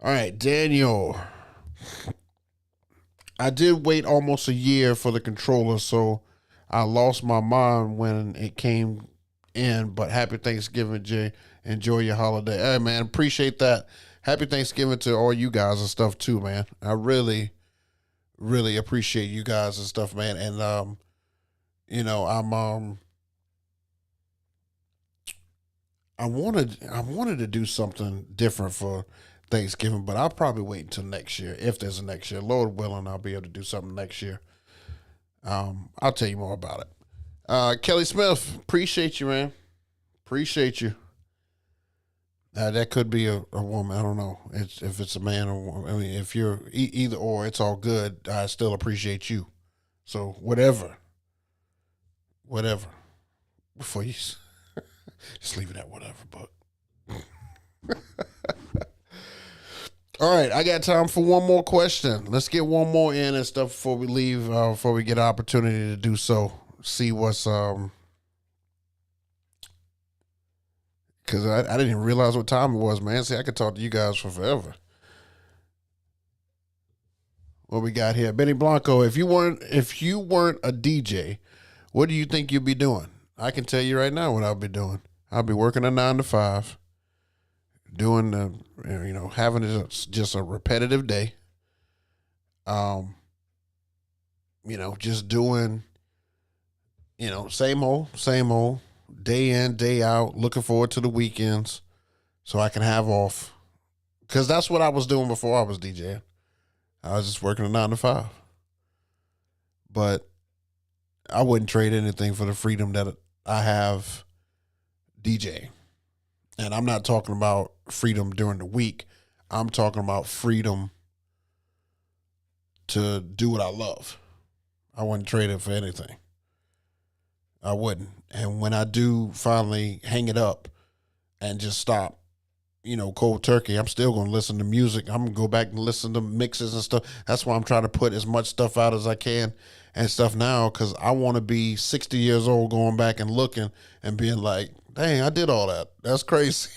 All right, Daniel. I did wait almost a year for the controller, so I lost my mind when it came in. But happy Thanksgiving, Jay. Enjoy your holiday. Hey, man, appreciate that. Happy Thanksgiving to all you guys and stuff too, man. I really, really appreciate you guys and stuff, man. And I wanted to do something different for Thanksgiving, but I'll probably wait until next year. If there's a next year, Lord willing, I'll be able to do something next year. I'll tell you more about it. Kelly Smith, appreciate you, man. Appreciate you. That could be a woman. I don't know. If it's a man or woman. I mean, if you're either or, it's all good. I still appreciate you. So whatever. Before you just leave it at whatever. But all right, I got time for one more question. Let's get one more in and stuff before we leave. Before we get an opportunity to do so. See what's because I didn't even realize what time it was, man. See, I could talk to you guys for forever. What we got here, Benny Blanco. If you weren't a DJ, what do you think you'd be doing? I can tell you right now what I'll be doing. I'll be working a 9 to 5, doing the, having just a repetitive day. Um, just doing, same old, day in, day out. Looking forward to the weekends so I can have off. Because that's what I was doing before I was DJing. I was just working a 9 to 5. But I wouldn't trade anything for the freedom that I have DJing. And I'm not talking about freedom during the week. I'm talking about freedom to do what I love. I wouldn't trade it for anything. I wouldn't. And when I do finally hang it up and just stop, cold turkey, I'm still going to listen to music. I'm going to go back and listen to mixes and stuff. That's why I'm trying to put as much stuff out as I can and stuff now, because I want to be 60 years old going back and looking and being like, dang, I did all that. That's crazy.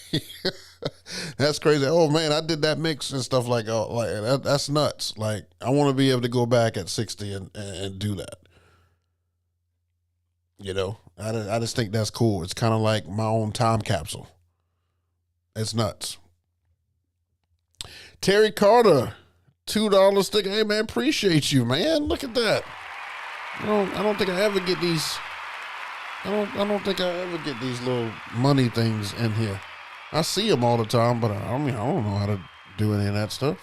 That's crazy. Oh, man, I did that mix and stuff like that. That's nuts. Like, I want to be able to go back at 60 and do that. I just think that's cool. It's kind of like my own time capsule. It's nuts. Terry Carter, $2 sticker. Hey man, appreciate you, man. Look at that. I don't think I ever get these. I don't think I ever get these little money things in here. I see them all the time, but I don't know how to do any of that stuff.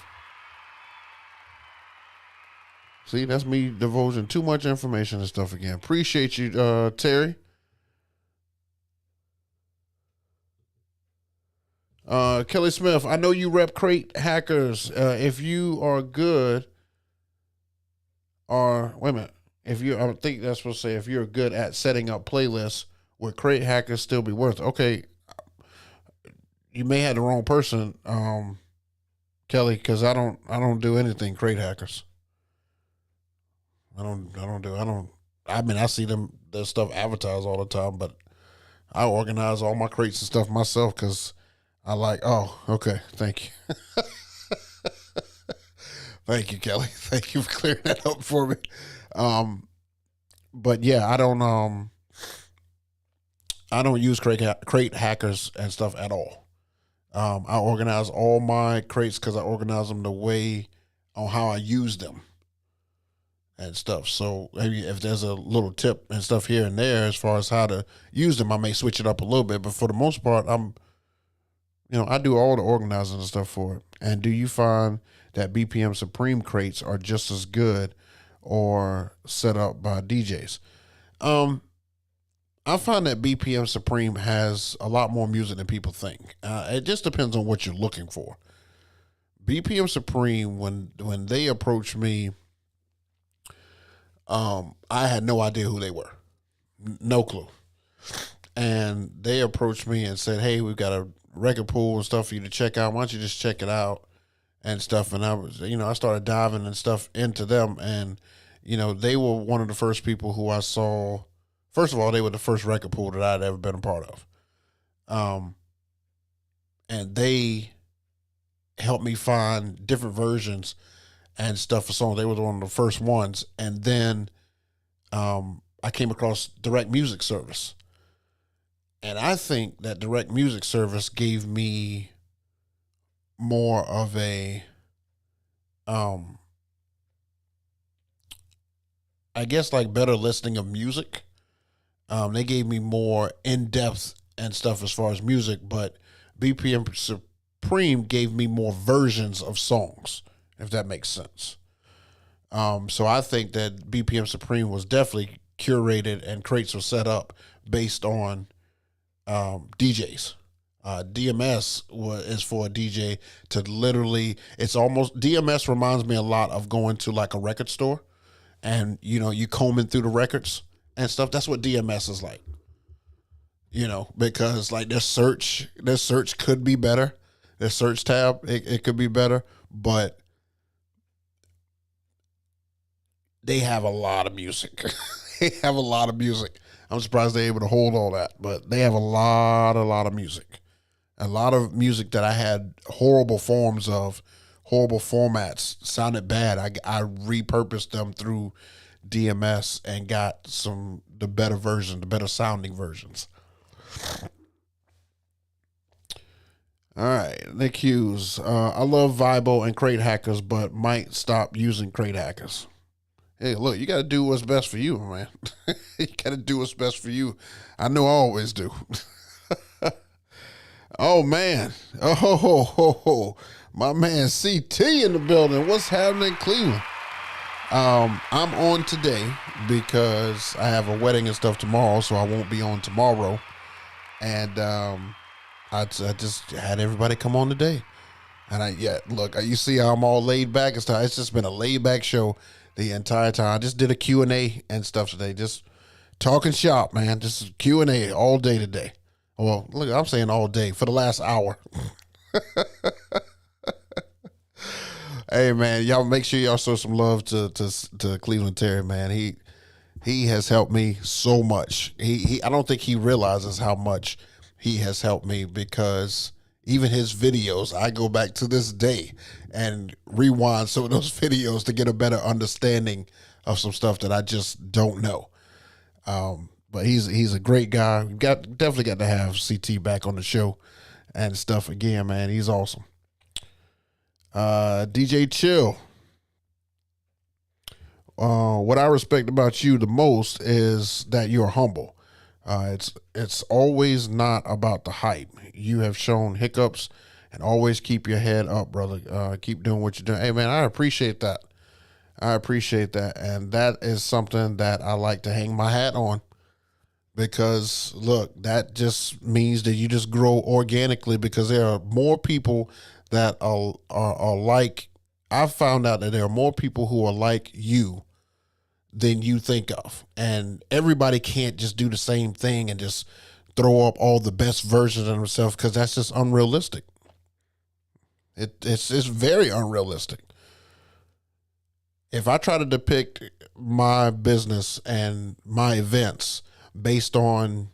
See, that's me divulging too much information and stuff again. Appreciate you, Terry. Kelly Smith, I know you rep Crate Hackers. If you are good, or wait a minute, I think that's supposed to say if you're good at setting up playlists, would Crate Hackers still be worth it? Okay, you may have the wrong person, Kelly, because I don't do anything Crate Hackers. I mean, I see their stuff advertised all the time, but I organize all my crates and stuff myself because I like, oh, okay, thank you. Thank you, Kelly. Thank you for clearing that up for me. But yeah, I don't use crate hackers and stuff at all. I organize all my crates because I organize them the way on how I use them and stuff. So maybe if there's a little tip and stuff here and there as far as how to use them, I may switch it up a little bit. But for the most part, I do all the organizing and stuff for it. And do you find that BPM Supreme crates are just as good or set up by DJs? I find that BPM Supreme has a lot more music than people think. It just depends on what you're looking for. BPM Supreme, when they approached me, I had no idea who they were, no clue. And they approached me and said, "Hey, we've got a record pool and stuff for you to check out. Why don't you just check it out and stuff?" And I started diving and stuff into them, and they were one of the first people who I saw. First of all, they were the first record pool that I'd ever been a part of. And they helped me find different versions and stuff for songs. They were one of the first ones. And then I came across Direct Music Service. And I think that Direct Music Service gave me more of a, I guess, like better listening of music. They gave me more in-depth and stuff as far as music, but BPM Supreme gave me more versions of songs, if that makes sense. So I think that BPM Supreme was definitely curated and crates were set up based on DJs. DMS is for a DJ to literally, it's almost, DMS reminds me a lot of going to like a record store and, you combing through the records and stuff. That's what DMS is like, because like their search could be better. Their search tab, it could be better, but they have a lot of music. They have a lot of music. I'm surprised they're able to hold all that, but they have a lot of music. A lot of music that I had horrible forms of, horrible formats, sounded bad. I repurposed them through DMS and got the better version, the better sounding versions. All right, Nick Hughes. I love Vibo and Crate Hackers, but might stop using Crate Hackers. Hey, look, you got to do what's best for you, man. You got to do what's best for you. I know I always do. Oh, man. Oh, ho, ho, ho. My man CT in the building. What's happening in Cleveland? I'm on today because I have a wedding and stuff tomorrow, so I won't be on tomorrow. And I just had everybody come on today. And look, you see how I'm all laid back and stuff. It's just been a laid back show the entire time. I just did a Q&A and stuff today. Just talking shop, man. Just Q&A all day today. Well, look, I'm saying all day for the last hour. Hey, man, y'all make sure y'all show some love to Cleveland Terry, man. He has helped me so much. I don't think he realizes how much he has helped me, because even his videos, I go back to this day and rewind some of those videos to get a better understanding of some stuff that I just don't know. But he's a great guy. Definitely got to have CT back on the show and stuff again, man. He's awesome. DJ Chill. What I respect about you the most is that you're humble. It's always not about the hype. You have shown hiccups and always keep your head up, brother. Keep doing what you're doing. Hey, man, I appreciate that. And that is something that I like to hang my hat on, because look, that just means that you just grow organically, because there are more people that are like, I've found out that there are more people who are like you than you think of. And everybody can't just do the same thing and just throw up all the best versions of themselves, because that's just unrealistic. It's very unrealistic. If I try to depict my business and my events based on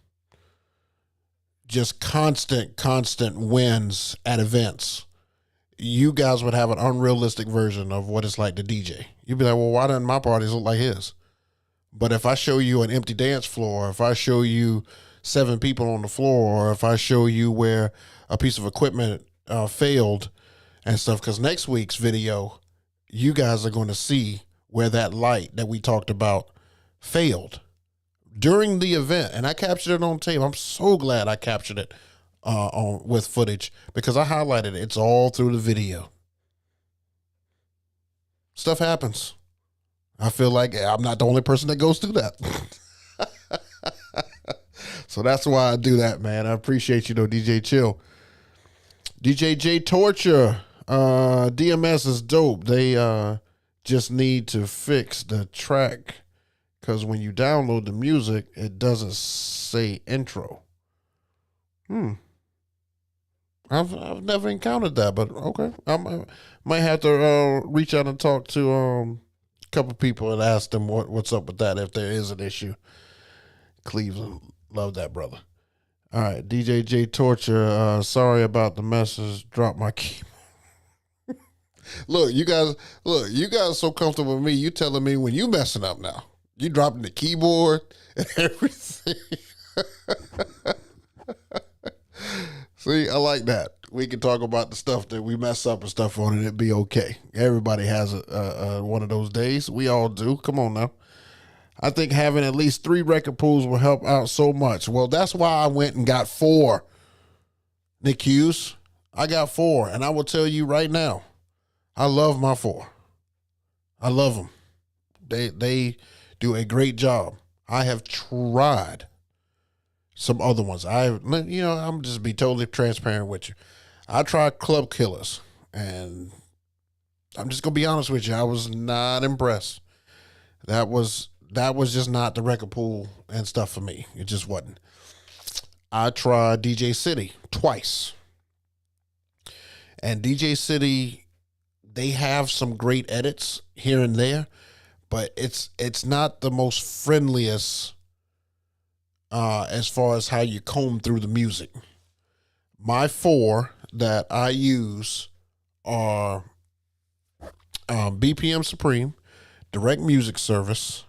just constant wins at events, you guys would have an unrealistic version of what it's like to DJ. You'd be like, well, why doesn't my parties look like his? But if I show you an empty dance floor, if I show you 7 people on the floor, or if I show you where a piece of equipment failed and stuff, because next week's video, you guys are going to see where that light that we talked about failed during the event. And I captured it on tape. I'm so glad I captured it with footage, because I highlighted it. It's all through the video. Stuff happens. I feel like I'm not the only person that goes through that. So that's why I do that, man. I appreciate you though, DJ Chill. DJ J Torture. DMS is dope. They just need to fix the track, because when you download the music, it doesn't say intro. I've never encountered that, but okay. I might have to reach out and talk to a couple people and ask them what's up with that, if there is an issue. Cleveland, love that brother. All right, DJ J Torture. Sorry about the message. Drop my key. Look, you guys so comfortable with me. You telling me when you messing up now. You dropping the keyboard and everything. See, I like that. We can talk about the stuff that we mess up and stuff on, and it'd be okay. Everybody has one of those days. We all do. Come on now. I think having at least 3 record pools will help out so much. Well, that's why I went and got 4. Nick Hughes, I got 4, and I will tell you right now, I love my 4. I love them. They do a great job. I have tried some other ones. I'm just be totally transparent with you. I tried Club Killers, and I'm just gonna be honest with you. I was not impressed. That was just not the record pool and stuff for me. It just wasn't. I tried DJ City twice, and DJ City, they have some great edits here and there, but it's not the most friendliest as far as how you comb through the music. My four that I use are BPM Supreme, Direct Music Service,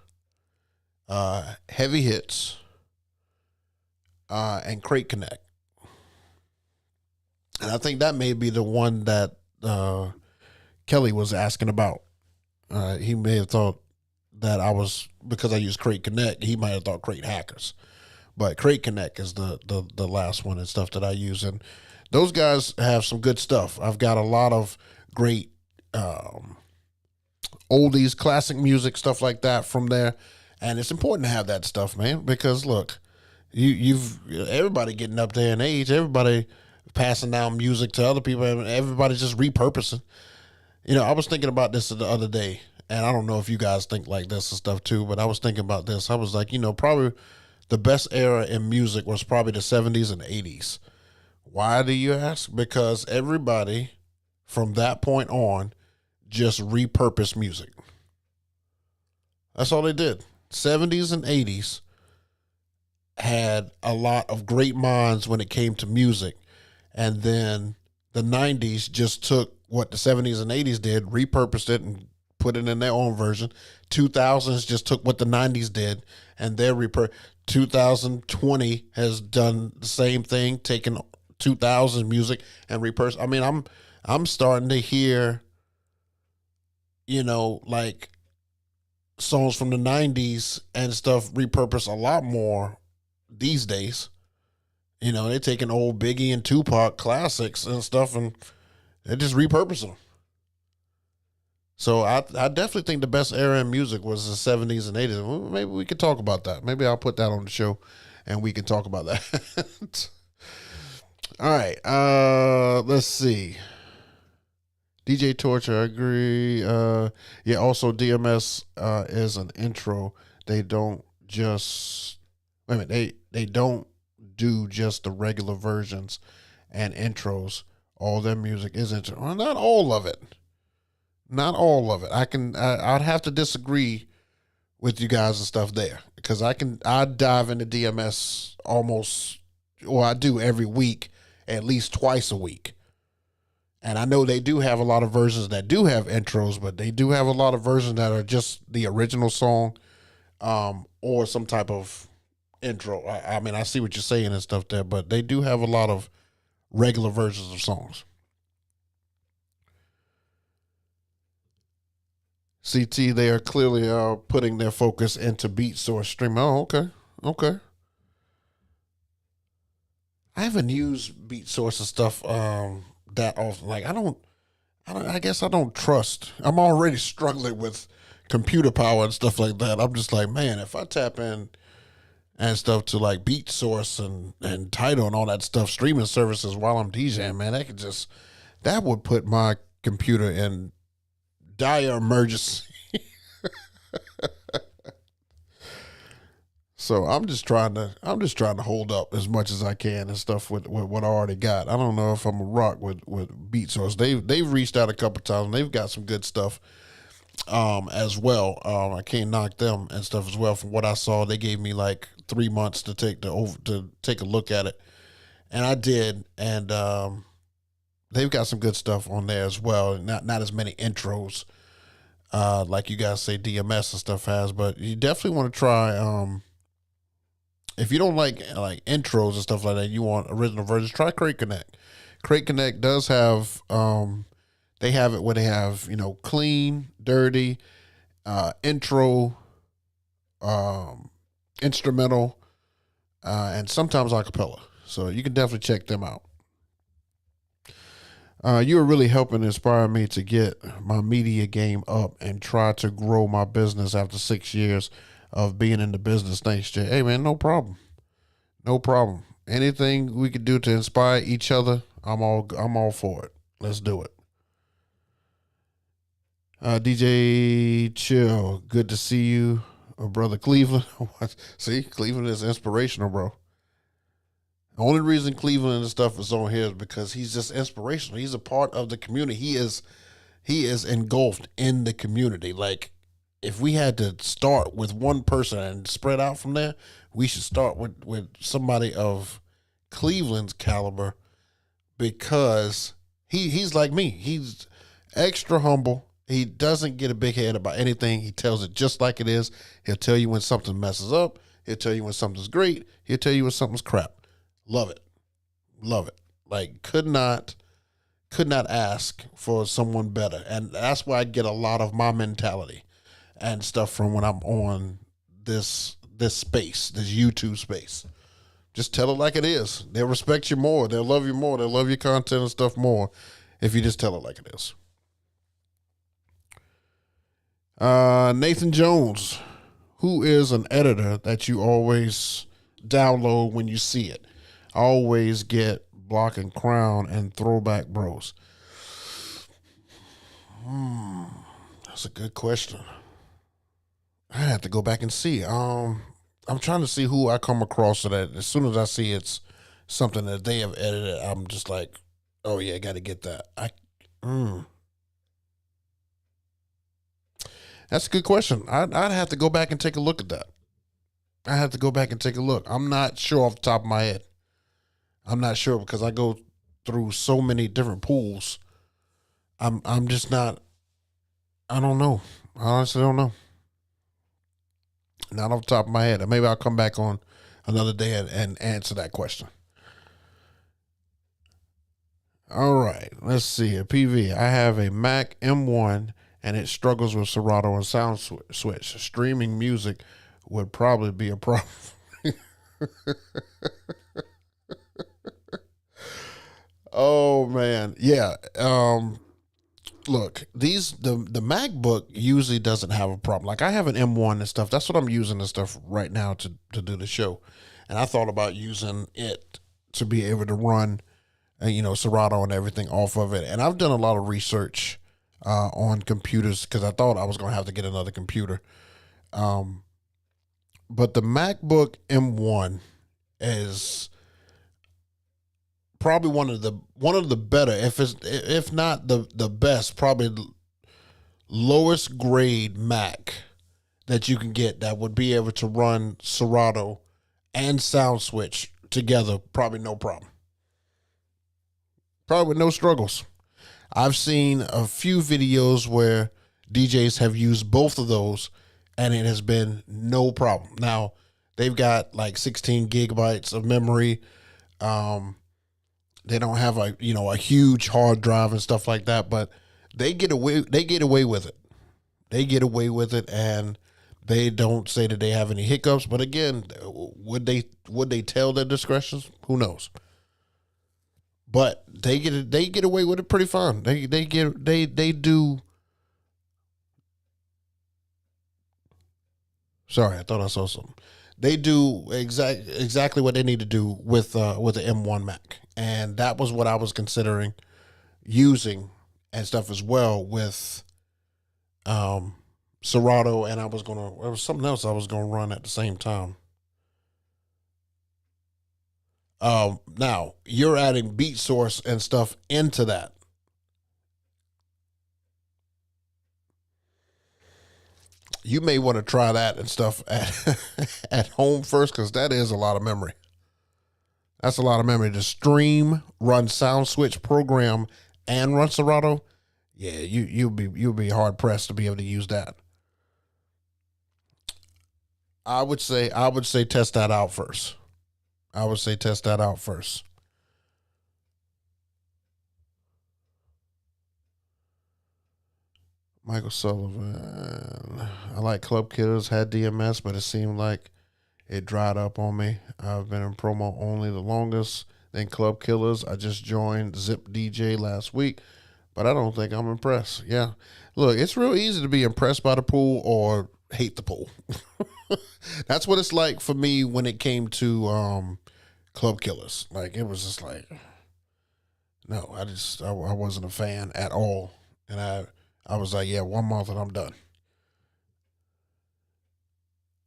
Heavy Hits, and Crate Connect. And I think that may be the one that Kelly was asking about. He may have thought that I was, because I use Crate Connect, he might have thought Crate Hackers. But Crate Connect is the last one and stuff that I use. And those guys have some good stuff. I've got a lot of great oldies, classic music, stuff like that from there. And it's important to have that stuff, man, because look, you've everybody getting up there in age, everybody passing down music to other people, and everybody's just repurposing. I was thinking about this the other day, and I don't know if you guys think like this and stuff too, but I was thinking about this. I was like, probably the best era in music was probably the 70s and 80s. Why do you ask? Because everybody from that point on just repurposed music. That's all they did. 70s and 80s had a lot of great minds when it came to music. And then the 90s just took what the 70s and 80s did, repurposed it, and put it in their own version. 2000s just took what the 90s did, and their 2020 has done the same thing, taking 2000 music and repurposed. I mean, I'm starting to hear, like songs from the 90s and stuff repurposed a lot more these days. They're taking old Biggie and Tupac classics and stuff, and they just repurpose them. So I definitely think the best era in music was the 70s and 80s. Well, maybe we could talk about that. Maybe I'll put that on the show, and we can talk about that. All right. Let's see. DJ Torture, I agree. Yeah, also DMS is an intro. They don't just wait a minute, they don't do just the regular versions and intros. All their music is intro. Well, not all of it. Not all of it. I'd have to disagree with you guys and stuff there, because I dive into DMS I do every week, at least twice a week. And I know they do have a lot of versions that do have intros, but they do have a lot of versions that are just the original song, or some type of intro. I mean, I see what you're saying and stuff there, but they do have a lot of regular versions of songs. CT, they are clearly putting their focus into beat source streaming. Oh, okay. Okay. I haven't used beat source and stuff that often. Like, I guess I don't trust. I'm already struggling with computer power and stuff like that. I'm just like, man, if I tap in and stuff to like beat source and Tidal and all that stuff, streaming services while I'm DJing, man, that would put my computer in dire emergency. So I'm just trying to hold up as much as I can and stuff with what I already got. I don't know if I'm a rock with Beat Source. They've reached out a couple times, and they've got some good stuff as well. I can't knock them and stuff as well. From what I saw, they gave me like 3 months to take a look at it, and I did. And they've got some good stuff on there as well. Not as many intros like you guys say DMS and stuff has, but you definitely want to try. If you don't like intros and stuff like that, you want original versions, try Crate Connect. Crate Connect does have, they have it where they have, clean, dirty, intro, instrumental, and sometimes a cappella. So you can definitely check them out. You are really helping inspire me to get my media game up and try to grow my business after 6 years of being in the business. Thanks, Jay. Hey, man, no problem. No problem. Anything we could do to inspire each other, I'm all for it. Let's do it. DJ Chill, good to see you, brother Cleveland. See, Cleveland is inspirational, bro. The only reason Cleveland and stuff is on here is because he's just inspirational. He's a part of the community. He is engulfed in the community. Like, if we had to start with one person and spread out from there, we should start with somebody of Cleveland's caliber, because he's like me. He's extra humble. He doesn't get a big head about anything. He tells it just like it is. He'll tell you when something messes up. He'll tell you when something's great. He'll tell you when something's crap. Love it. Love it. Like, could not ask for someone better. And that's where I get a lot of my mentality and stuff from when I'm on this space, this YouTube space. Just tell it like it is. They'll respect you more. They'll love you more. They'll love your content and stuff more if you just tell it like it is. Nathan Jones, who is an editor that you always download when you see it? I always get Block and Crown and Throwback Bros. That's a good question. I have to go back and see. I'm trying to see who I come across so that as soon as I see it's something that they have edited, I'm just like, oh yeah, I got to get that. That's a good question. I'd have to go back and take a look at that. I have to go back and take a look. I'm not sure off the top of my head. I'm not sure because I go through so many different pools. I'm just not. I don't know. I honestly don't know. Not off the top of my head. Maybe I'll come back on another day and answer that question. All right. Let's see here. PV. I have a Mac M1 and it struggles with Serato and sound switch. Streaming music would probably be a problem. Oh man, yeah. Look, the MacBook usually doesn't have a problem. Like, I have an M1 and stuff. That's what I'm using and stuff right now to do the show. And I thought about using it to be able to run, Serato and everything off of it. And I've done a lot of research on computers because I thought I was going to have to get another computer. But the MacBook M1 is probably one of the better, if not the best, probably lowest grade Mac that you can get that would be able to run Serato and sound switch together, probably no problem. Probably with no struggles. I've seen a few videos where DJs have used both of those and it has been no problem. Now, they've got like 16 gigabytes of memory. They don't have a huge hard drive and stuff like that, but they get away with it. They get away with it, and they don't say that they have any hiccups. But again, would they tell their discretions? Who knows? But they get away with it pretty fine. They do. Sorry, I thought I saw something. They do exactly what they need to do with the M1 Mac, and that was what I was considering using and stuff as well with Serato, and there was something else I was gonna run at the same time. Now you're adding Beat Source and stuff into that. You may want to try that and stuff at home first, because that is a lot of memory. That's a lot of memory to stream, run sound switch, program, and run Serato. Yeah, you'll be hard pressed to be able to use that. I would say test that out first. Michael Sullivan. I like Club Killers, had DMS, but it seemed like it dried up on me. I've been in promo only the longest. Then Club Killers. I just joined Zip DJ last week, but I don't think I'm impressed. Yeah. Look, it's real easy to be impressed by the pool or hate the pool. That's what it's like for me when it came to Club Killers. Like, it was just like, no, I wasn't a fan at all. And I was like, yeah, 1 month and I'm done.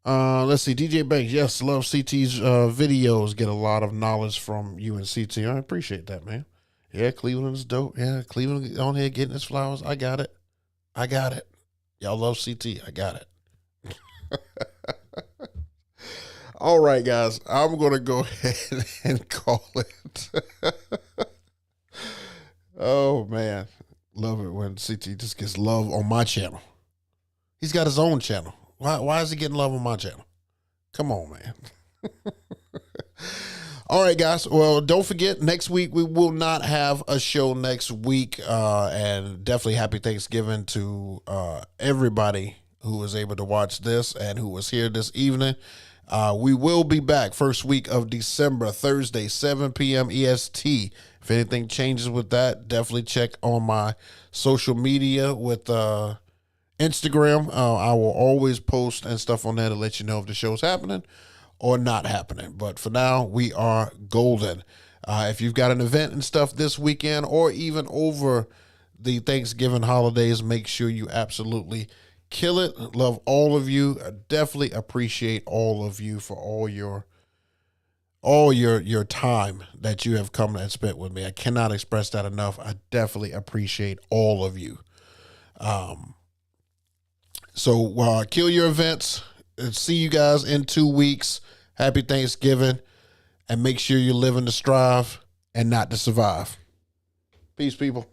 Let's see. DJ Banks, yes, love CT's videos. Get a lot of knowledge from you and CT. I appreciate that, man. Yeah, Cleveland is dope. Yeah, Cleveland on here getting his flowers. I got it. Y'all love CT. I got it. All right, guys. I'm going to go ahead and call it. Oh, man. Love it when CT just gets love on my channel. He's got his own channel. Why is he getting love on my channel? Come on, man. All right, guys. Well, don't forget, next week we will not have a show next week. And definitely happy Thanksgiving to everybody who was able to watch this and who was here this evening. We will be back first week of December, Thursday, 7 p.m. EST. If anything changes with that, definitely check on my social media with Instagram. I will always post and stuff on there to let you know if the show's happening or not happening. But for now, we are golden. If you've got an event and stuff this weekend or even over the Thanksgiving holidays, make sure you absolutely kill it. Love all of you. I definitely appreciate all of you for all your time that you have come and spent with me. I cannot express that enough. I definitely appreciate all of you. So kill your events. See you guys in 2 weeks. Happy Thanksgiving. And make sure you're living to strive and not to survive. Peace, people.